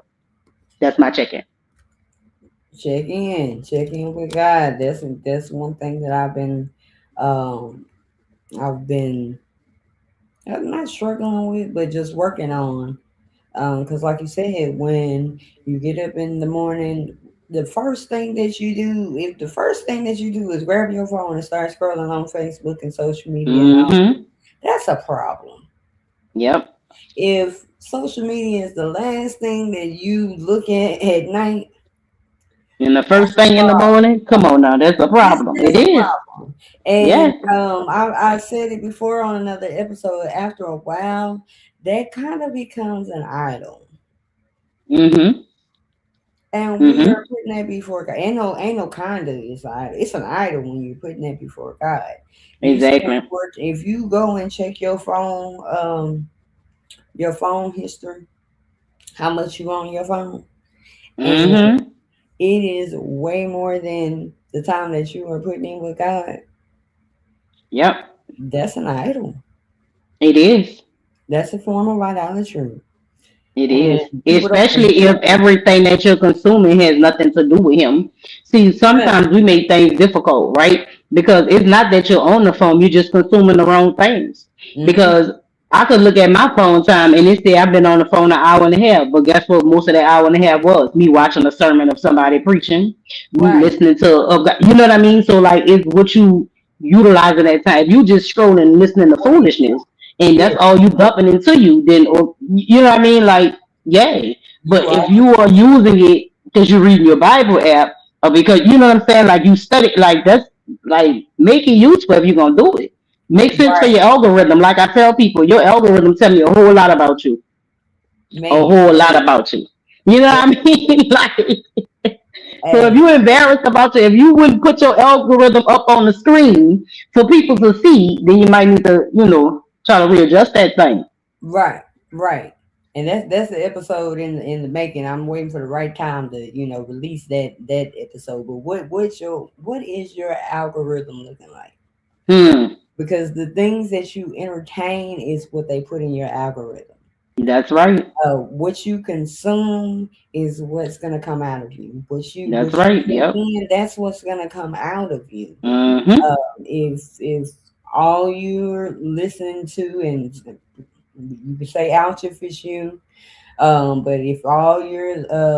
That's my check in. Check in with God. That's one thing that um I've been I'm not struggling with, but just working on. Because like you said, when you get up in the morning, the first thing that you do, if the first thing that you do is grab your phone and start scrolling on Facebook and social media and all, Mm-hmm. that's a problem. Yep. If social media is the last thing that you look at night, And the that's first a thing in the problem. morning, come on now, that's a problem. It That's a is. problem. And Yes. I said it before on another episode. After a while, that kind of becomes an idol. Mm-hmm. And we are Mm-hmm. putting that before God. Ain't no kinda it's an idol. It's an idol when you're putting that before God. You spend Exactly. work if you go and check your phone history, how much you on your phone, and Mm-hmm. it is way more than the time that you are putting in with God. Yep. That's an idol. It is. That's a form of idolatry. It is, And people don't especially if understand. everything that you're consuming has nothing to do with him. See, Right. sometimes we make things difficult, right? Because it's not that you're on the phone, you're just consuming the wrong things. Mm-hmm. Because I could look at my phone time and it say I've been on the phone an hour and a half, but guess what? Most of that hour and a half was me watching a sermon of somebody preaching, me Right. listening to, you know what I mean? So like, it's what you utilizing that time. If you just scrolling, listening to foolishness, and Yeah, that's all you dumping into you, then or you know what I mean? Like, yay. you But right. if you are using it because you're reading your Bible app or because you know what I'm saying, like you study, like that's like make it useful if you're gonna do it. Make sense for Right. your algorithm. Like I tell people, your algorithm tell me a whole lot about you. A Man. whole lot about you. You know Yeah. what I mean? Like so if Hey, you embarrassed about you, if you wouldn't put your algorithm up on the screen for people to see, then you might need to, try to readjust that thing. right, right. And that's the episode in the making. I'm waiting for the right time to, release that episode. But what is your algorithm looking like? Hmm. Because the things that you entertain is what they put in your algorithm. That's right. What you consume is what's gonna come out of you. What That's you right. take Yep. in, that's what's gonna come out of you. Mm-hmm. If all you're listening to, and you can say ouch if it's you, but if all you're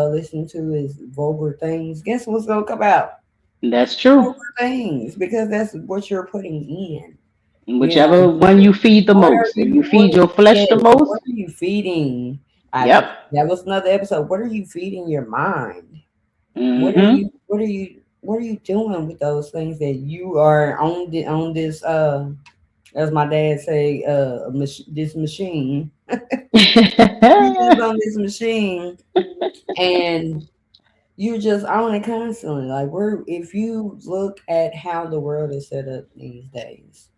listening to is vulgar things, guess what's gonna come out? That's true. Vulgar things, because that's what you're putting in. You Whichever know, one you feed the what are most. If you you what feed your flesh the yes, what most, are you feeding? yep. That was another episode. What are you feeding your mind? Mm-hmm. What are you doing with those things that you are on this as my dad say this machine. You just on this machine, and you just on it constantly. Like, we're if you look at how the world is set up these days,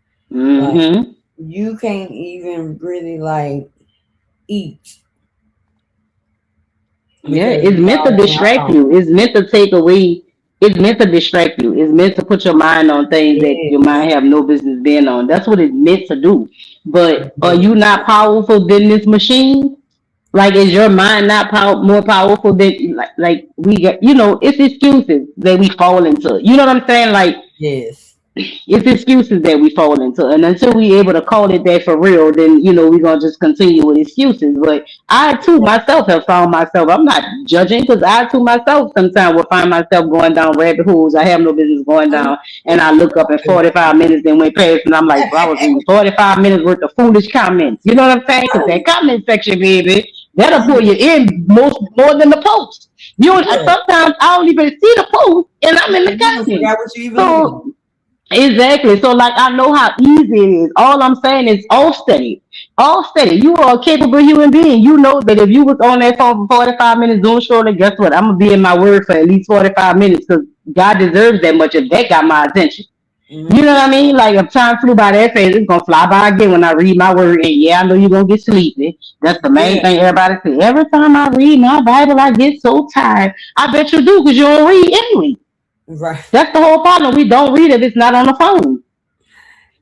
like, mm-hmm. you can't even really like eat Yeah, because it's you're meant to all on our distract phone. you. It's meant to take away. It's meant to distract you. It's meant to put your mind on things that your Yes, mind have no business being on. That's what it's meant to do. But are yes, you not powerful than this machine? Like, is your mind not more powerful than like we got? It's excuses that we fall into. You know what I'm saying? Like, yes. it's excuses that we fall into, and until we able to call it that for real, then we're gonna just continue with excuses. But I too myself have found myself. I'm not judging because I too myself sometimes will find myself going down rabbit holes I have no business going I down, and I look up and know. 45 minutes then went past, and I'm like, bro, I was reading 45 minutes worth of foolish comments. You know what I'm saying? Because that comment section, baby, that'll pull you in more than the post. Yeah, Sometimes I don't even see the post, and I'm in the and you don't comments. forgot what you even look So exactly. So like I know how easy it is. All I'm saying is all steady. All steady. You are a capable human being. You know that if you was on that phone for 45 minutes doing scrolling, guess what? I'm gonna be in my word for at least 45 minutes because God deserves that much if that got my attention. at. You know what I mean? Like if time flew by that fast, it's gonna fly by again when I read my word. And yeah, I know you're gonna get sleepy. That's the main Yeah, thing everybody says. Every time I read my Bible, I get so tired. I bet you do because you don't read anyway. right, That's the whole problem. We don't read if it's not on the phone.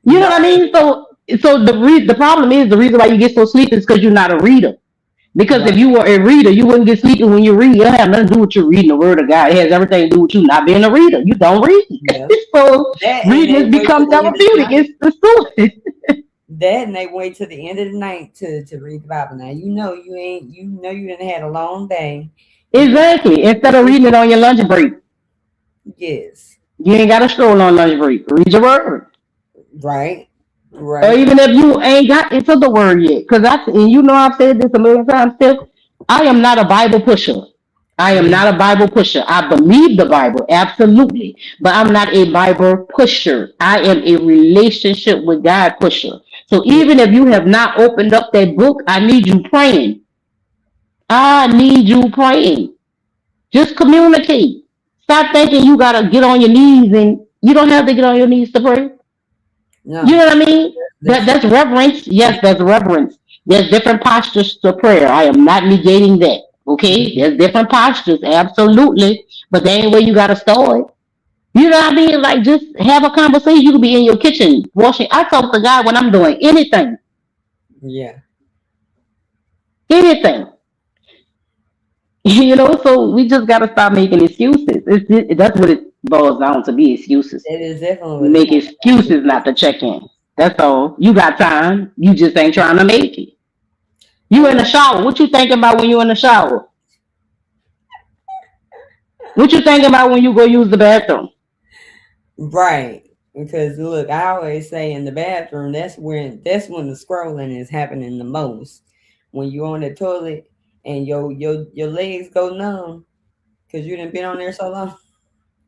You know what I right. mean? So the problem is the reason why you get so sleepy is because you're not a reader. Because if Right. you were a reader, you wouldn't get sleepy when you read. It don't have nothing to do with you reading the word of God. It has everything to do with you not being a reader. You don't read. Yeah. So That and reading they has wait to become the end of the therapeutic. night. It's stupid. That and they wait to the end of the night to read the Bible. Now you know you didn't had a long day. You didn't Exactly. Instead of sleep. reading it on your lunch break, Yes. you ain't got to stroll on lunch break. Read your word. Right. Or Right. even if you ain't got into the word yet. Because and I've said this a million times, Tiff, I am not a Bible pusher. I am Mhm. not a Bible pusher. I believe the Bible, absolutely. But I'm not a Bible pusher. I am a relationship with God pusher. So Yeah. even if you have not opened up that book, I need you praying. I need you praying. Just communicate. Stop thinking you gotta get on your knees and you don't have to get on your knees to pray. You No. know what I mean? That's That's reverence. Yes, that's reverence. There's different postures to prayer. I am not negating that. Okay? Mhm. There's different postures, absolutely. But that ain't where you gotta start. You know what I mean? Like just have a conversation. You could be in your kitchen washing. I talk to God when I'm doing anything, Yeah. anything. You know, so we just got to stop making excuses. That's what it boils down to be excuses. It is definitely We what it make comes down to. excuses not to check in. That's all. You got time. You just ain't trying to make it. You in the And shower. What you thinking about when you in the shower? What you thinking about when you go use the bathroom? right. Because look, I always say in the bathroom, that's when the scrolling is happening the most. When you're on the toilet and your legs go numb because you didn't been on there so long.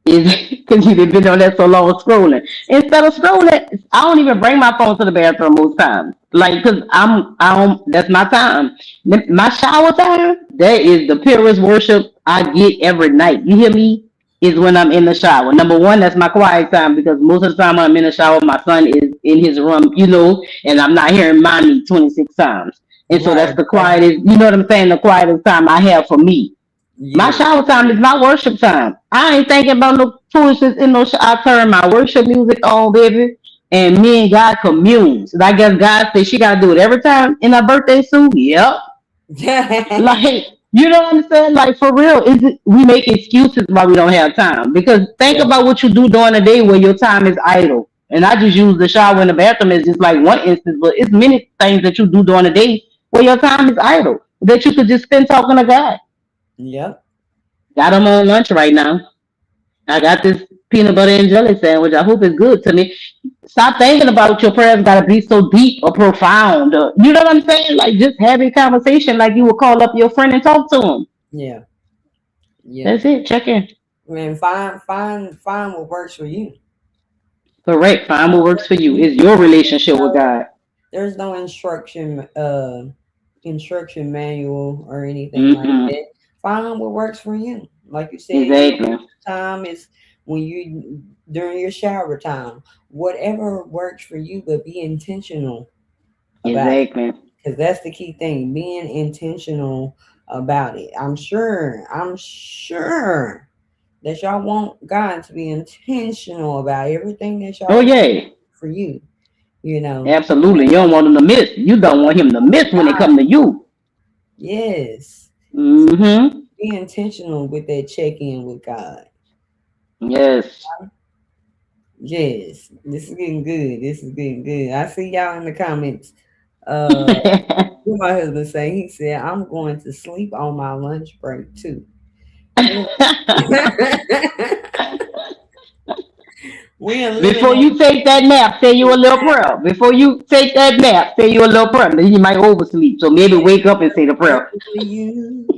Is because you've been on that so long scrolling. Instead of scrolling, I don't even bring my phone to the bathroom most times. Like, cause I don't. That's my time. My shower time. That is the purest worship I get every night. You hear me? Is when I'm in the shower. Number one, that's my quiet time because most of the time when I'm in the shower, my son is in his room, and I'm not hearing mommy 26 times. And so Right, that's the right. quietest. You know what I'm saying? The quietest time I have for me. My Yeah. shower time is my worship time. I ain't thinking about no foolishness in no. I turn my worship music on, baby, and me and God communes. And I guess God said she got to do it every time in her birthday suit. Yep. Like, you know what I'm saying? Like, for real, we make excuses why we don't have time. Because think Yeah. about what you do during the day where your time is idle. And I just use the shower in the bathroom as just like one instance, but it's many things that you do during the day where your time is idle that you could just spend talking to God. Yep. Got them on lunch right now. I got this peanut butter and jelly sandwich. I hope it's good to me. Stop thinking about your prayers got to be so deep or profound. You know what I'm saying? Like just having conversation like you would call up your friend and talk to him. Yeah. Yeah. That's it. Check in. Man, find what works for you. Correct. Find what What works works for for you. you. It's your relationship with God. There's no instruction manual or anything like Mm-mm. that. Find what works for you. Like you said, your Exactly. time is when you during your shower time. Whatever works for you, but be intentional about it. Exactly. Because that's the key thing. Being intentional about it. I'm sure that y'all want God to be intentional about everything that Oh y'all do yeah. for you. You know, Absolutely. You don't want him to miss. You don't want him to miss when it God, come to you. yes. Mm-hmm. Be intentional with that check in with God. Yes. Yes. This is getting good. This is getting good. I see y'all in the comments. Uh, what my husband say? He said, I'm going to sleep on my lunch break too. Yeah. We Before eliminate you take that nap, say you a little prayer. Before you take that nap, say you a little prayer. Then you might oversleep. So maybe wake up and say the prayer. perfectly used.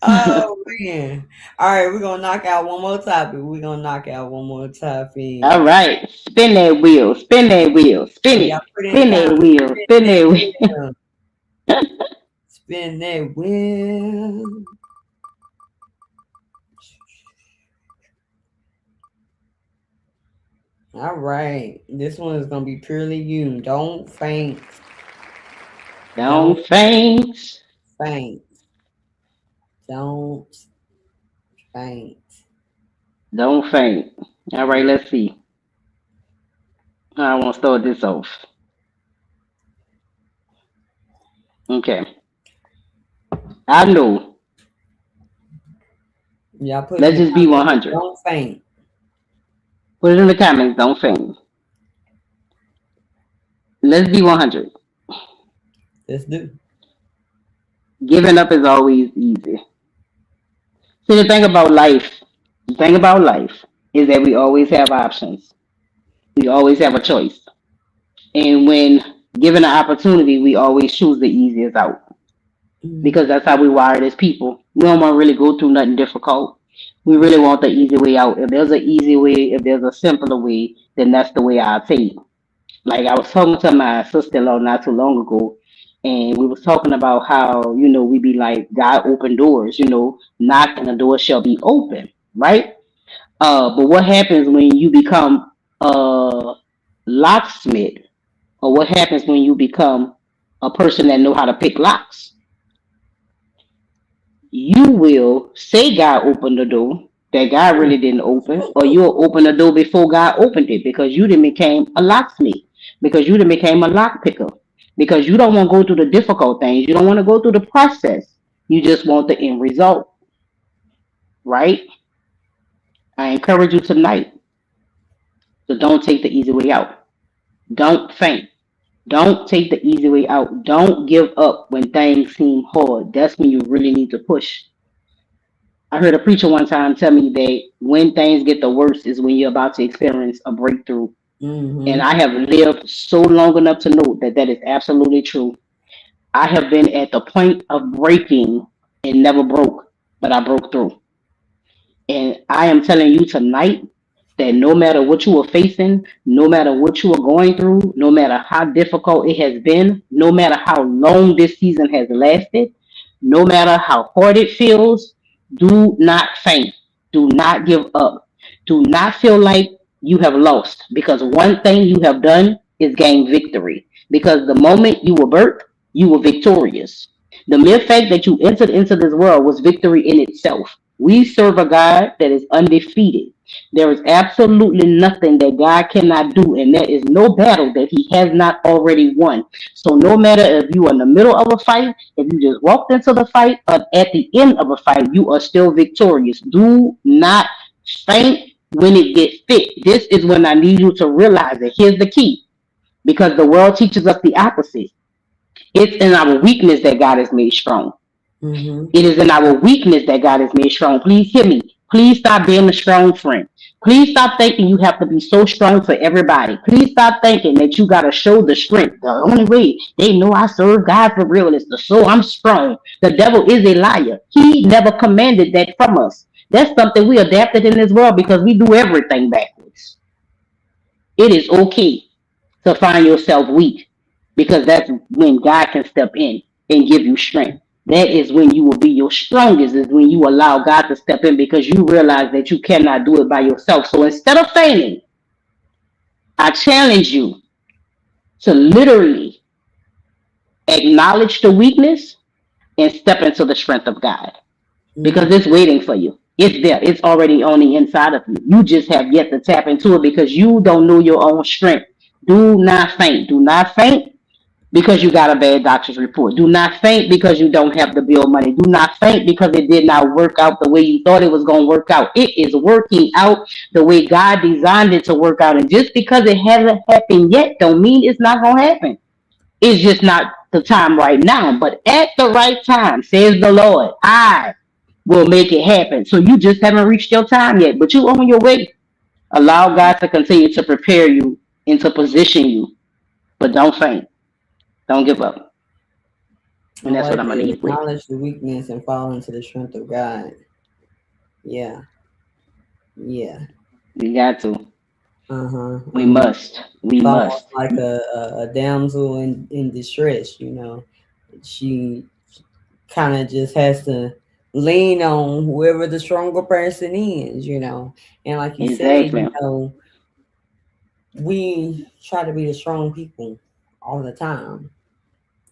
Oh man. All right, we're gonna knock out one more topic. We're gonna knock out one more All topic. right. Spin that wheel. Spin that wheel. Spin Y'all it. put in the Spin that comments. wheel. Spin Spin that that wheel. wheel. Spin that wheel. All right. This one is gonna be purely you. Don't faint. Don't Don't faint. faint. Don't faint. Don't faint. All right. Let's see. I want to start this off. Okay. I know. Y'all put in Let's the just be comments. 100. Don't faint. Put it in the comments. Don't faint. Let's be 100. Let's do. Giving up is always easy. See, the thing about life is that we always have options. We always have a choice. And when given an opportunity, we always choose the easiest out Mm, because that's how we wired as people. We don't want to really go through nothing difficult. We really want the easy way out. If there's an easy way, if there's a simpler way, then that's the way I'll take. Like I was talking to my sister-in-law not too long ago, and we was talking about how we be like God open doors. Knock and the door shall be open, right? But what happens when you become a locksmith, or what happens when you become a person that know how to pick locks? you will say God opened the door that God really didn't open, or you'll open the door before God opened it because you then became a locksmith, because you then became a lock picker, because you don't want to go through the difficult things. You don't want to go through the process. You just want the end result, right? I encourage you tonight to don't take the easy way out. Don't faint. Don't take the easy way out. Don't give up when things seem hard. That's when you really need to push. I heard a preacher one time tell me that when things get the worst is when you're about to experience a breakthrough. And Mm-hmm. I have lived so long enough to know that that is absolutely true. I have been at the point of breaking and never broke, but I broke through. And I am telling you tonight that no matter what you are facing, no matter what you are going through, no matter how difficult it has been, no matter how long this season has lasted, no matter how hard it feels, do not faint. Do not give up. Do not feel like you have lost because one thing you have done is gain victory. Because the moment you were birthed, you were victorious. The mere fact that you entered into this world was victory in itself. We serve a God that is undefeated. There is absolutely nothing that God cannot do, and there is no battle that He has not already won. So, no matter if you are in the middle of a fight, if you just walked into the fight, or at the end of a fight, you are still victorious. Do not faint when it gets fit. This is when I need you to realize it. Here's the key because the world teaches us the opposite. It's in our weakness that God is made strong. Mm-hmm. It is in our weakness that God is made strong. Please hear me. Please stop being a strong friend. Please stop thinking you have to be so strong for everybody. Please stop thinking that you got to show the strength. The only way they know I serve God for real is to show I'm strong. The devil is a liar. He never commanded that from us. That's something we adapted in this world because we do everything backwards. It is okay to find yourself weak because that's when God can step in and give you strength. That is when you will be your strongest, is when you allow God to step in because you realize that you cannot do it by yourself. So instead of fainting, I challenge you to literally acknowledge the weakness and step into the strength of God because Mm-hmm. it's waiting for you. It's there. It's already on the inside of you. You just have yet to tap into it because you don't know your own strength. Do not faint. Do not faint because you got a bad doctor's report. Do not faint because you don't have the bill money. Do not faint because it did not work out the way you thought it was going to work out. It is working out the way God designed it to work out. And just because it hasn't happened yet, don't mean it's not going to happen. It's just not the time right now. But at the right time, says the Lord, I will make it happen. So you just haven't reached your time yet, but you on your way. Allow God to continue to prepare you and to position you, but don't faint. Don't give up. I And that's what like I'm gonna to leave with. acknowledge the weakness and fall into the strength of God. Yeah. Yeah. We got to. Uh-huh. We must. We It's almost must. like a damsel in distress, you know. She kind of just has to lean on whoever the stronger person is, you know. And like you said, Exactly. you know, we try to be the strong people all the time.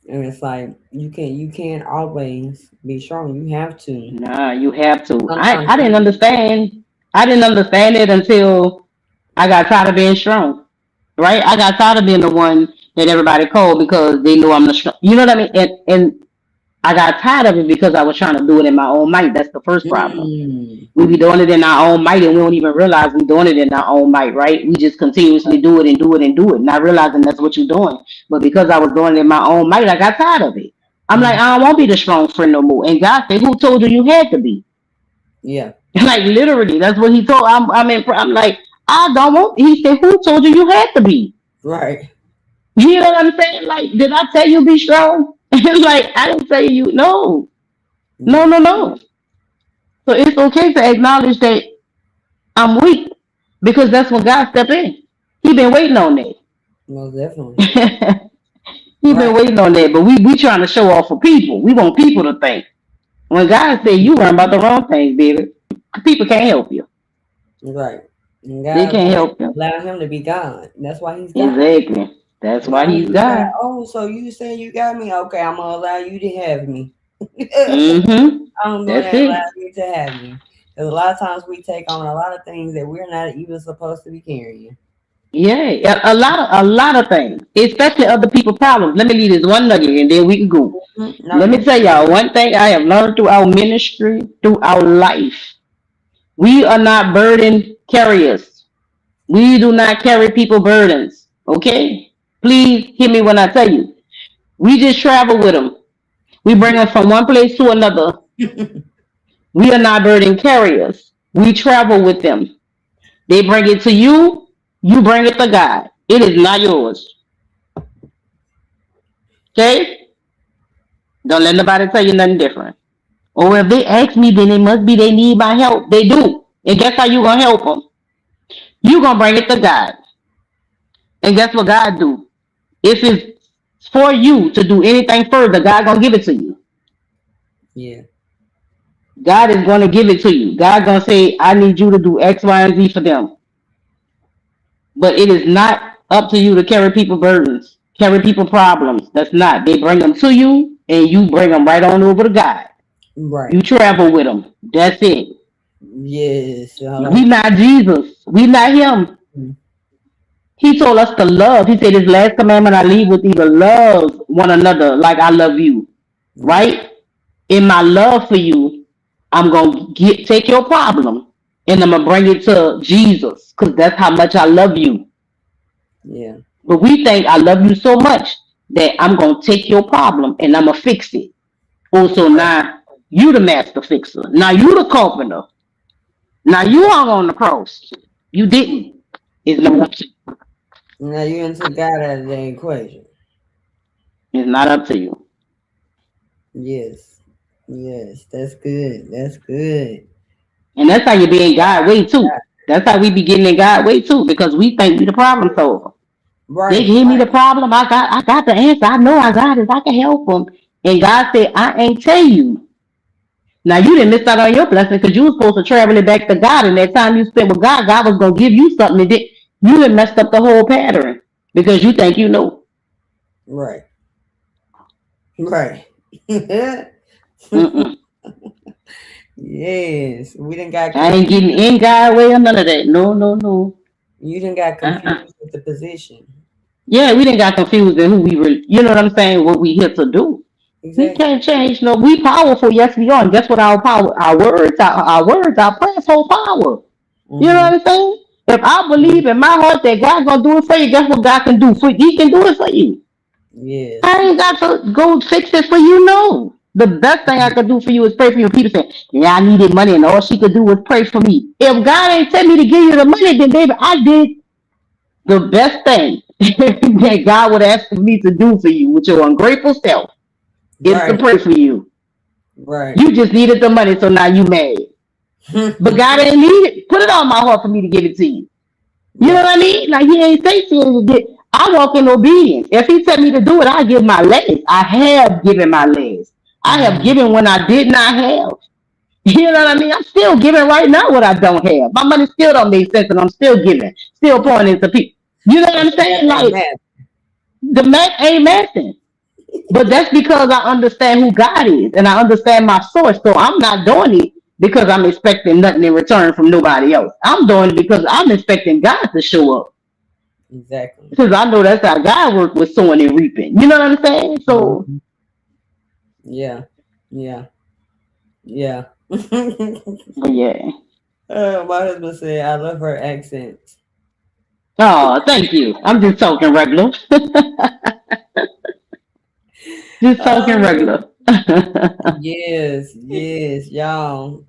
And it's like you can't always be strong. You have to Nah, you have to. I, sometimes I didn't understand. I didn't understand it until I got tired of being strong. Right? I got tired of being the one that everybody called because they know I'm the strong. You know what I mean? And I got tired of it because I was trying to do it in my own might. That's the first problem. mm, We be doing it in our own might and we don't even realize we're doing it in our own might, right? We just continuously do it and do it and do it, not realizing that's what you're doing. But because I was doing it in my own might, I got tired of it. I'm like, mm, I don't want to be the strong friend no more. And God said, who told you you had to be? yeah, Like literally, that's what he told. I'm like, I don't want. He said, who told you you had to be? right. You know what I'm saying? Like, did I tell you be strong? Like, I didn't tell you. No, no, Yeah, no, no. So it's okay to acknowledge that I'm weak because that's when God step in. He been waiting on that. most definitely. He been Right, waiting on that. But we trying to show off for people. We want people to think. When God said you worrying about the wrong things, baby, people can't help you. right. And They God can't help you. allow him to be God. That's why he's God. Exactly. That's why Allow him he's to be God. God. Oh, so you saying you got me? Okay, I'm gonna allow you to have me. Mm-hmm. I'm going That's to allow it. you to have me. Because a lot of times we take on a lot of things that we're not even supposed to be carrying. Yeah, a lot of things, especially other people's problems. Let me leave this one nugget and then we can go. No, Let me you tell y'all one thing I have learned through our ministry, through our life. We are not burden carriers. We do not carry people burdens. Okay? Please hear me when I tell you. We just travel with them. We bring them from one place to another. We are not burden carriers. We travel with them. They bring it to you. You bring it to God. It is not yours. Okay? Don't let nobody tell you nothing different. Or if they ask me, then it must be they need my help. They do. And guess how you gonna help them? You gonna bring it to God. And guess what God do? If it's for you to do anything further, God gonna give it to you. yeah, God is gonna give it to you. God gonna say, I need you to do X, Y, and Z for them. But it is not up to you to carry people burdens, carry people problems. That's not. They bring them to you, and you bring them right on over to God. right. You travel with them. That's it. Yes, I We like not Jesus. We not Him. that. He told us to love. He said, "His last commandment I leave with you to love one another like I love you." Right. Right? In my love for you, I'm gonna take your problem and I'm gonna bring it to Jesus because that's how much I love you. Yeah. But we think I love you so much that I'm gonna take your problem and I'm gonna fix it. Also, Right. now you the master fixer. Now you the carpenter. Now you hung on the cross. You didn't. It's not up to you. Now you into God out of the equation. It's not up to you. Yes. Yes. That's good. That's good. And that's how you be in God way too. That's how we be getting in God way too, because we think we the problem solver. They Right. give me the problem. I got the answer. I know I got it. I can help them. And God said, I ain't tell you. Now you didn't miss out on your blessing because you was supposed to travel it back to God. And that time you spent with God, God was gonna give you something. And you done messed up the whole pattern because you think you know. Right. Right. Mm-mm. Yes. We didn't got I ain't confused. getting in God way or none of that. No, no, no. You didn't got Uh-uh. confused with the position. Yeah, we didn't got confused in who we were. You know what I'm saying? What we here to do. We Exactly. can't change. No, we powerful. Yes, we are. And guess what? Our power, our words, our prayers hold power. You know Mm-hmm. what I'm saying? If I believe in my heart that God's gonna do it for you, guess what God can do for you? He can do it for you. I Yes. ain't got to go fix it for you. No. The best thing I could do for you is pray for you. People say, "Yeah, I needed money," and all she could do was pray for me. If God ain't tell me to give you the money, then baby, I did the best thing that God would ask me to do for you with your ungrateful self is to Right. pray for you. Right. You just needed the money, so now you mad. But God ain't need it. Put it on my heart for me to give it to you. You know Right. what I mean? Like he ain't say to you to get. I walk in obedience. If he tell me to do it, I give my last. I have given my last. I have Mm-hmm. given when I did not have. You know what I mean? I'm still giving right now what I don't have. My money still don't make sense, and I'm still giving, still pouring into people. You know what I'm saying? Ain't Like mad. the math ain't matching. But that's because I understand who God is and I understand my source. So I'm not doing it because I'm expecting nothing in return from nobody else. I'm doing it because I'm expecting God to show up. Exactly. Because I know that's how God works with sowing and reaping. You know what I'm saying? So, Mhm. Yeah. Yeah. Yeah. but yeah. My husband said I love her accent. Oh, thank you. I'm just talking regular. Just talking Oh, regular. yes, yes, y'all.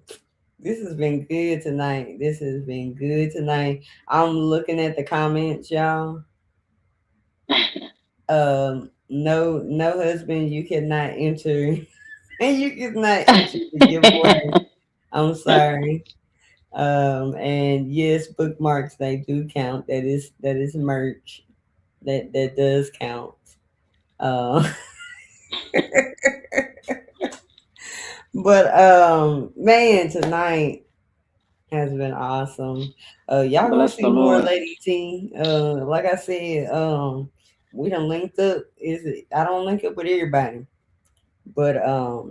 This has been good tonight. This has been good tonight. I'm looking at the comments, y'all. No, no husband, you cannot enter, and you cannot enter the giveaway. I'm sorry. And yes, bookmarks they do count. That is merch. That does count. Uh, but man, tonight has been awesome. Y'all gonna Bless the see more Lord. Lady T. Like I said, we done linked up. Is it? I don't link up with everybody, But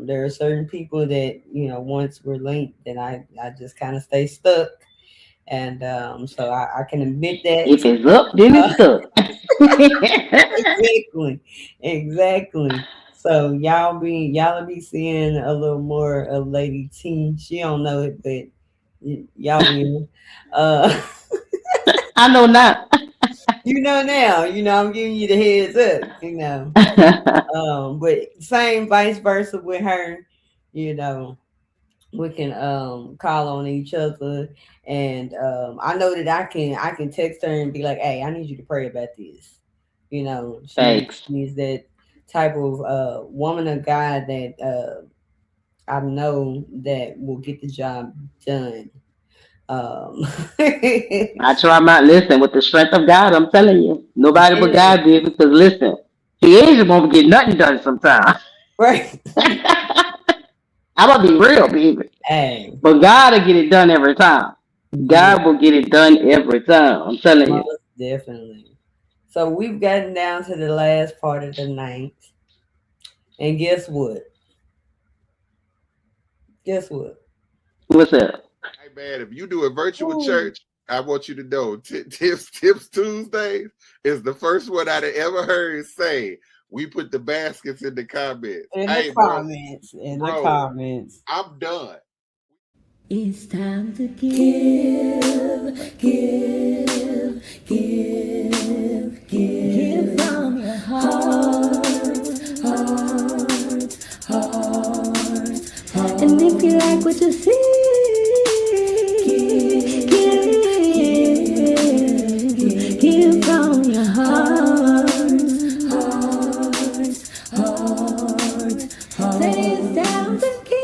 there are certain people that once we're linked, then I just kind of stay stuck, and so I can admit that. If it's up, then it's Uh, stuck. exactly, exactly. So y'all be seeing a little more of Lady T. She don't know it, but y'all will. Uh, I know not. you know now. I'm giving you the heads up. But same vice versa with her. You know, we can call on each other, and I know that I can text her and be like, hey, I need you to pray about this. Thanks. She's that type of woman of God that I know that will get the job done. um I try my listen with the strength of God. I'm telling you, nobody but yeah, God did. Because listen, the Asian won't get nothing done sometimes. right. I'm gonna be real, baby. Hey, But God will get it done every time. yeah, God will get it done every time. I'm telling you. most definitely. So we've gotten down to the last part of the night, and guess what? What's up? Hey man, if you do a virtual Ooh. church, I want you to know Tips Tuesdays is the first one I'd ever heard say we put the baskets in the comments. In the Hey bro, comments, in the bro, comments. I'm done. It's time to give, give, give, give from your heart, heart, heart, heart. And if you like what you see, give from your heart, heart, heart, heart. Say it's time to give.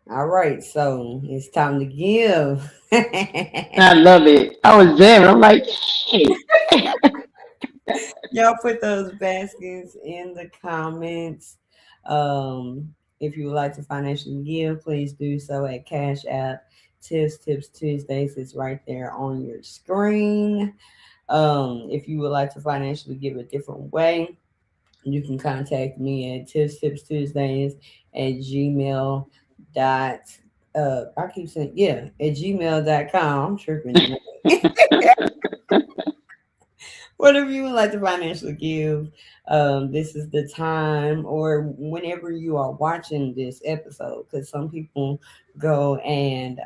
All right, so it's time to give. I love it. I was jamming. I'm like, hey. Y'all put those baskets in the comments. If you would like to financially give, please do so at Cash App. Tips Tuesdays is right there on your screen. If you would like to financially give a different way, you can contact me at tipstuesdays at gmail dot I keep saying at gmail.com. I'm tripping tonight. Whatever you would like to financially give, this is the time, or whenever you are watching this episode, because some people go and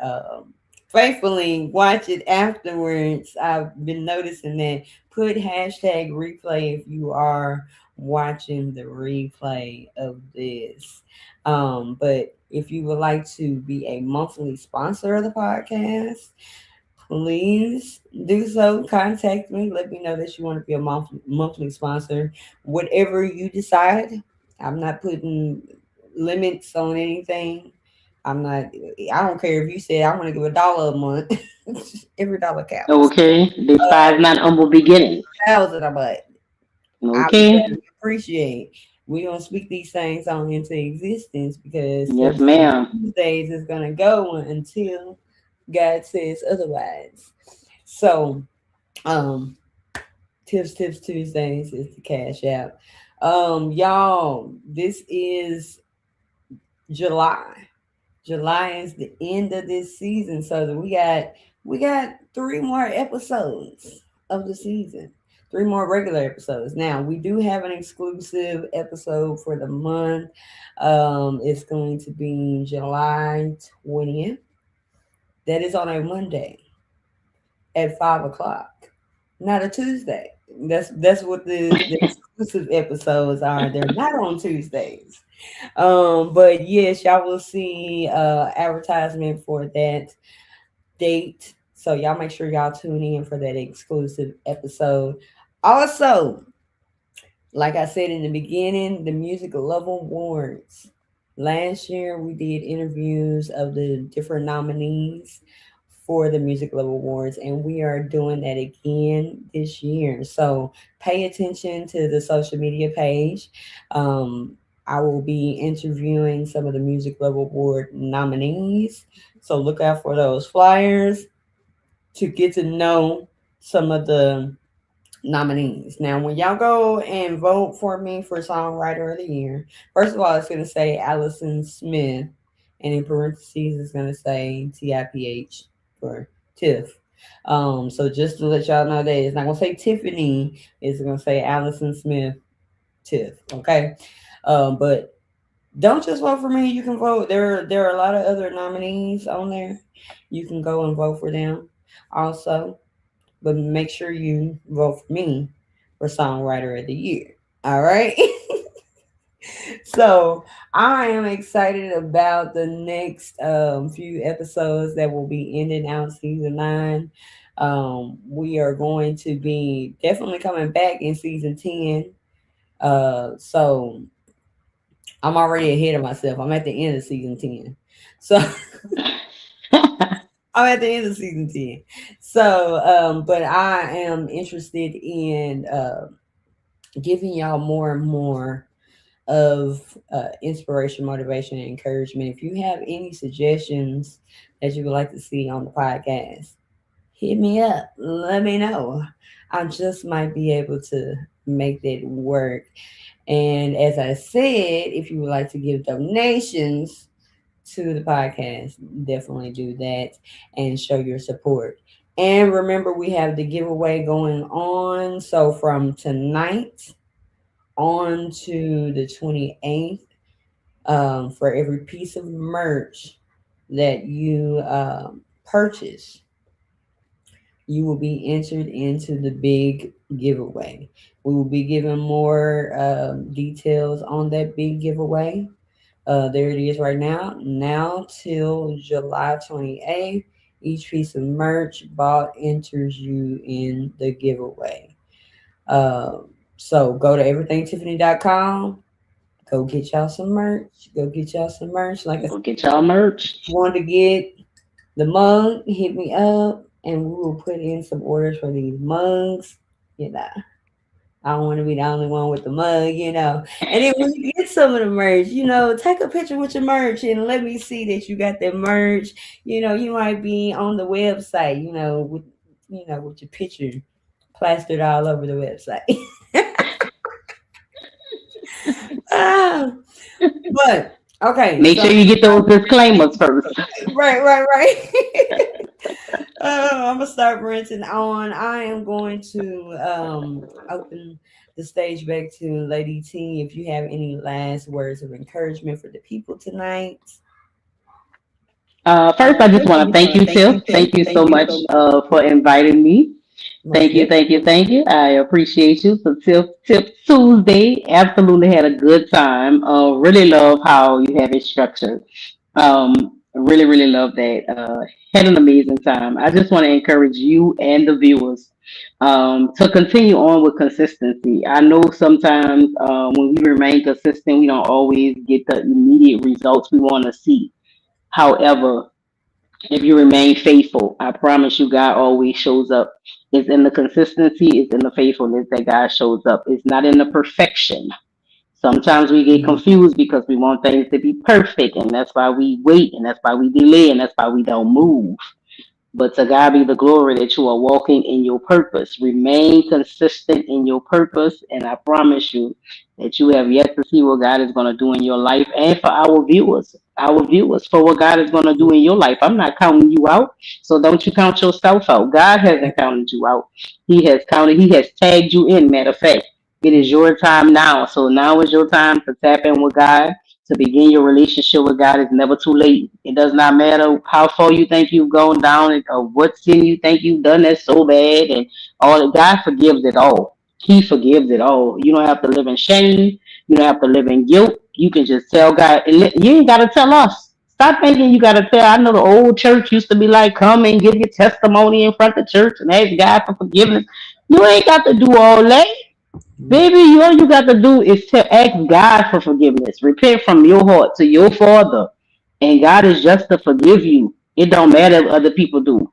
faithfully watch it afterwards. I've been noticing that. Put hashtag replay if you are watching the replay of this. But if you would like to be a monthly sponsor of the podcast, please do so. Contact me. Let me know that you want to be a monthly sponsor. Whatever you decide, I'm not putting limits on anything. I'm not. I don't care if you said I want to give $1 a month. Every dollar counts. Okay. Despise not humble beginnings. 1,000 a month. I would Okay. greatly appreciate. We don't speak these things on into existence because Yes, Tips ma'am. Tuesdays is gonna go until God says otherwise. So, um, Tips Tuesdays is the cash app. Y'all, this is July. July is the end of this season, so that we got 3 more episodes of the season. 3 more regular episodes. Now we do have an exclusive episode for the month. It's going to be July 20th. That is on a Monday at 5 o'clock, not a Tuesday. That's what the exclusive episodes are. They're not on Tuesdays. But yes, y'all will see advertisement for that date. So y'all make sure y'all tune in for that exclusive episode. Also, like I said in the beginning, the Music Love Awards. Last year we did interviews of the different nominees for the Music Love Awards, and we are doing that again this year. So pay attention to the social media page. I will be interviewing some of the Music Level Board nominees. So look out for those flyers to get to know some of the nominees. Now, when y'all go and vote for me for Songwriter of the Year, first of all, it's going to say Allison Smith, and in parentheses, it's going to say TIPH for Tiff. So just to let y'all know that it's not going to say Tiphani, it's going to say Allison Smith, Tiff. Okay. But don't just vote for me. You can vote. There are a lot of other nominees on there. You can go and vote for them also, but make sure you vote for me for Songwriter of the Year. All right. So I am excited about the next few episodes that will be ending out season 9. We are going to be definitely coming back in season 10. So I'm already ahead of myself. I'm at the end of season 10. So I'm at the end of season 10. So, but I am interested in giving y'all more and more of inspiration, motivation, and encouragement. If you have any suggestions that you would like to see on the podcast, hit me up. Let me know. I just might be able to make that work. And as I said, if you would like to give donations to the podcast, definitely do that and show your support. And remember, we have the giveaway going on. So from tonight on to the 28th, for every piece of merch that you purchase, you will be entered into the big giveaway. We will be giving more details on that big giveaway. There it is right now. Now till July 28th, each piece of merch bought enters you in the giveaway. So go to everythingtiffany.com. Go get y'all some merch. Go get y'all some merch. Like I Go said, get y'all merch. if you want to get the mug, hit me up and we will put in some orders for these mugs. You know, I don't want to be the only one with the mug. And then when you get some of the merch, take a picture with your merch and let me see that you got that merch. You might be on the website, with your picture plastered all over the website. Ah, but okay, Make so sure you get those disclaimers first. right. I'm gonna start ranting on. I am going to open the stage back to Lady T. If you have any last words of encouragement for the people tonight. First, I just want to thank you, Tiff. Thank you so much for inviting me. Most Thank you, definitely. thank you, thank you. I appreciate you. So Tip Tuesday, absolutely had a good time. Really love how you have it structured. Really, really love that. Had an amazing time. I just want to encourage you and the viewers to continue on with consistency. I know sometimes when we remain consistent, we don't always get the immediate results we want to see. However, if you remain faithful, I promise you, God always shows up. It's in the consistency, it's in the faithfulness that God shows up. It's not in the perfection. Sometimes we get confused because we want things to be perfect, and that's why we wait, and that's why we delay, and that's why we don't move. But to God be the glory that you are walking in your purpose. Remain consistent in your purpose, and I promise you that you have yet to see what God is going to do in your life, and for our viewers, for what God is going to do in your life. I'm not counting you out, so don't you count yourself out. God hasn't counted you out. He has tagged you in. Matter of fact, it is your time now. So now is your time to tap in with God, to begin your relationship with God. Is never too late. It does not matter how far you think you've gone down or what sin you think you've done that's so bad and all that. God forgives it all. He forgives it all. You don't have to live in shame. You don't have to live in guilt. You can just tell God. You ain't got to tell us. Stop thinking you got to tell. I know the old church used to be like, come and give your testimony in front of church and ask God for forgiveness. You ain't got to do all that. Baby, all you got to do is to ask God for forgiveness. Repent from your heart to your Father, and God is just to forgive you. It don't matter what other people do.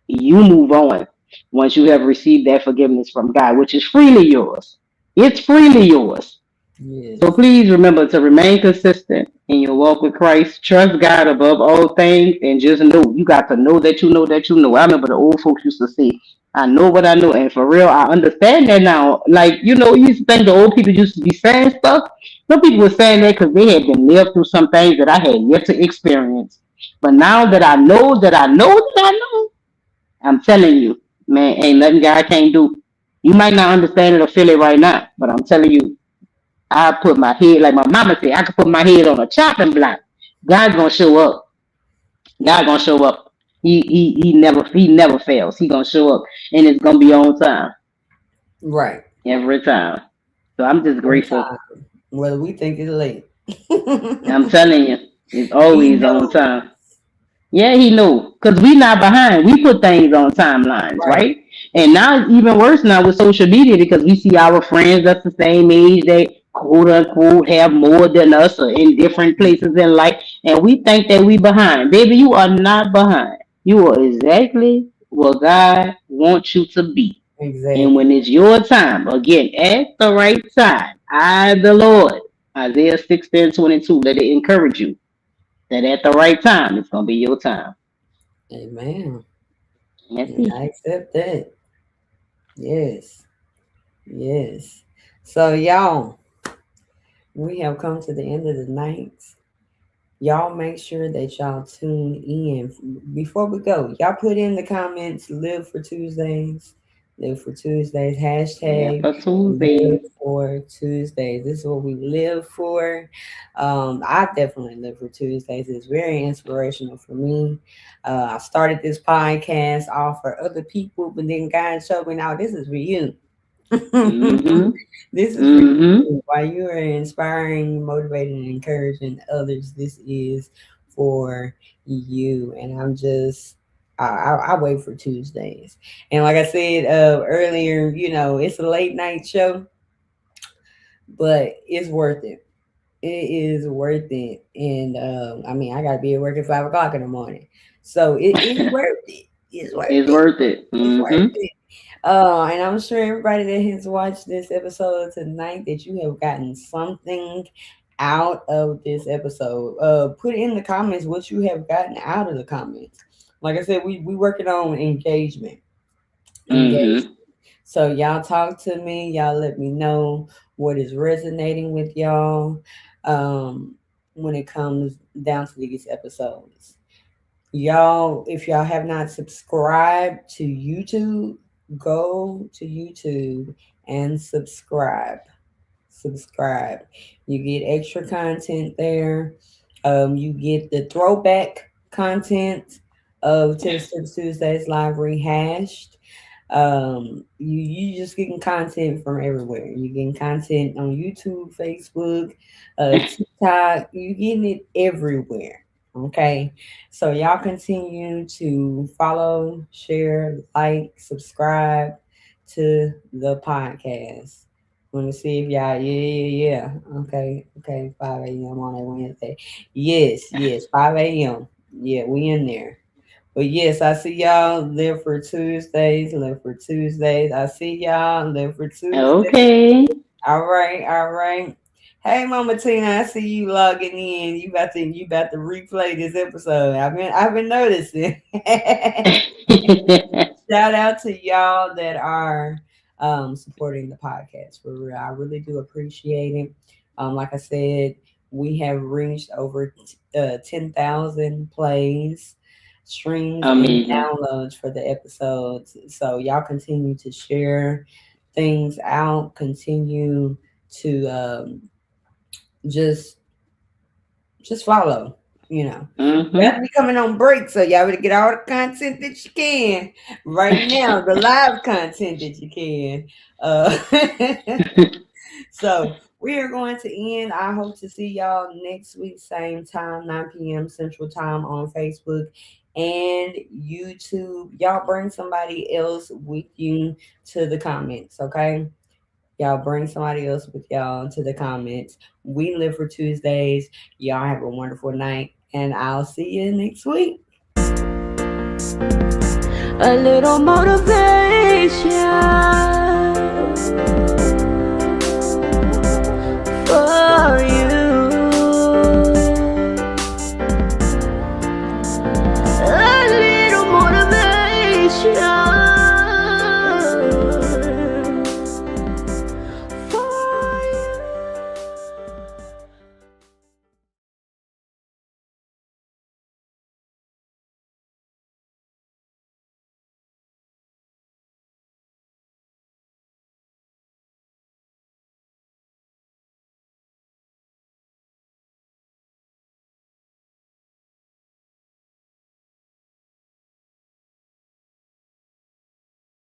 You move on once you have received that forgiveness from God, which is freely yours. It's freely yours. So Yes. please remember to remain consistent in your walk with Christ. Trust God above all things and just know. You got to know that you know that you know. I remember the old folks used to say, I know what I know. And for real, I understand that now. Like, you used to think the old people used to be saying stuff. Some people were saying that because they had been lived through some things that I had yet to experience. But now that I know that I know that I know, I'm telling you, man, ain't nothing God can't do. You might not understand it or feel it right now, but I'm telling you, I put my head, like my mama said, I could put my head on a chopping block. God's gonna show up. God gonna show up. He never fails. He gonna show up, and it's gonna be on time Right. every time. So I'm just On grateful. time. Whether we think it's late. I'm telling you, it's He always on knows. time. Yeah, he knew. Because we not behind. We put things on timelines, Right. right? And now it's even worse now with social media because we see our friends that's the same age, they quote unquote have more than us or in different places in life. And we think that we behind. Baby, you are not behind. You are exactly where God wants you to be. And when Exactly. it's your time, again, at the right time, I, the Lord, Isaiah 16:22, let it encourage you that at the right time, it's going to be your time. Amen. That's And I it. accept that. Yes. Yes. So y'all, we have come to the end of the night. Y'all make sure that y'all tune in. Before we go, y'all put in the comments, live for Tuesdays. Live for Tuesdays. Yeah, Hashtag for live Tuesdays. for Tuesdays. This is what we live for. I definitely live for Tuesdays. It's very inspirational for me. I started this podcast off for other people, but then God showed me now this is for you. Mm-hmm. This is for Mm-hmm. you. While you are inspiring, motivating, and encouraging others, this is for you. And I wait for Tuesdays. And like I said earlier, it's a late night show, but it's worth it. It is worth it. And I mean, I got to be at work at 5 o'clock in the morning. So it's worth it. It's worth It's it. worth it. It's worth Mm-hmm. it. And I'm sure everybody that has watched this episode tonight that you have gotten something out of this episode. Put in the comments what you have gotten out of the comments. Like I said, we working on engagement. Engagement. Mm-hmm. So y'all talk to me. Y'all let me know what is resonating with y'all when it comes down to these episodes. Y'all, if y'all have not subscribed to YouTube, go to YouTube and subscribe. Subscribe. You get extra content there. You get the throwback content of Tips Tuesdays Live Rehashed. You just getting content from everywhere. You getting content on YouTube, Facebook, TikTok. You getting it everywhere. Okay, so y'all continue to follow, share, like, subscribe to the podcast. Want to see if y'all, yeah. Okay, 5 a.m. on a Wednesday. Yes, 5 a.m. Yeah, we in there. But yes, I see y'all live for Tuesdays, live for Tuesdays. I see y'all live for Tuesdays. Okay. All right, all right. Hey, Mama Tina, I see you logging in. You about to replay this episode. I've been noticing. Shout out to y'all that are supporting the podcast for real. I really do appreciate it. Like I said, we have reached over 10,000 plays, streams, and Amazing. downloads for the episodes. So y'all continue to share things out. Continue to just just follow. We have to Mm-hmm. be coming on break, so y'all better get all the content that you can right now, the live content that you can. So we are going to end. I hope to see y'all next week, same time, 9 p.m. Central Time on Facebook and YouTube. Y'all bring somebody else with you to the comments, okay? Y'all bring somebody else with y'all to the comments. We live for Tuesdays. Y'all have a wonderful night, and I'll see you next week. A little motivation sorry.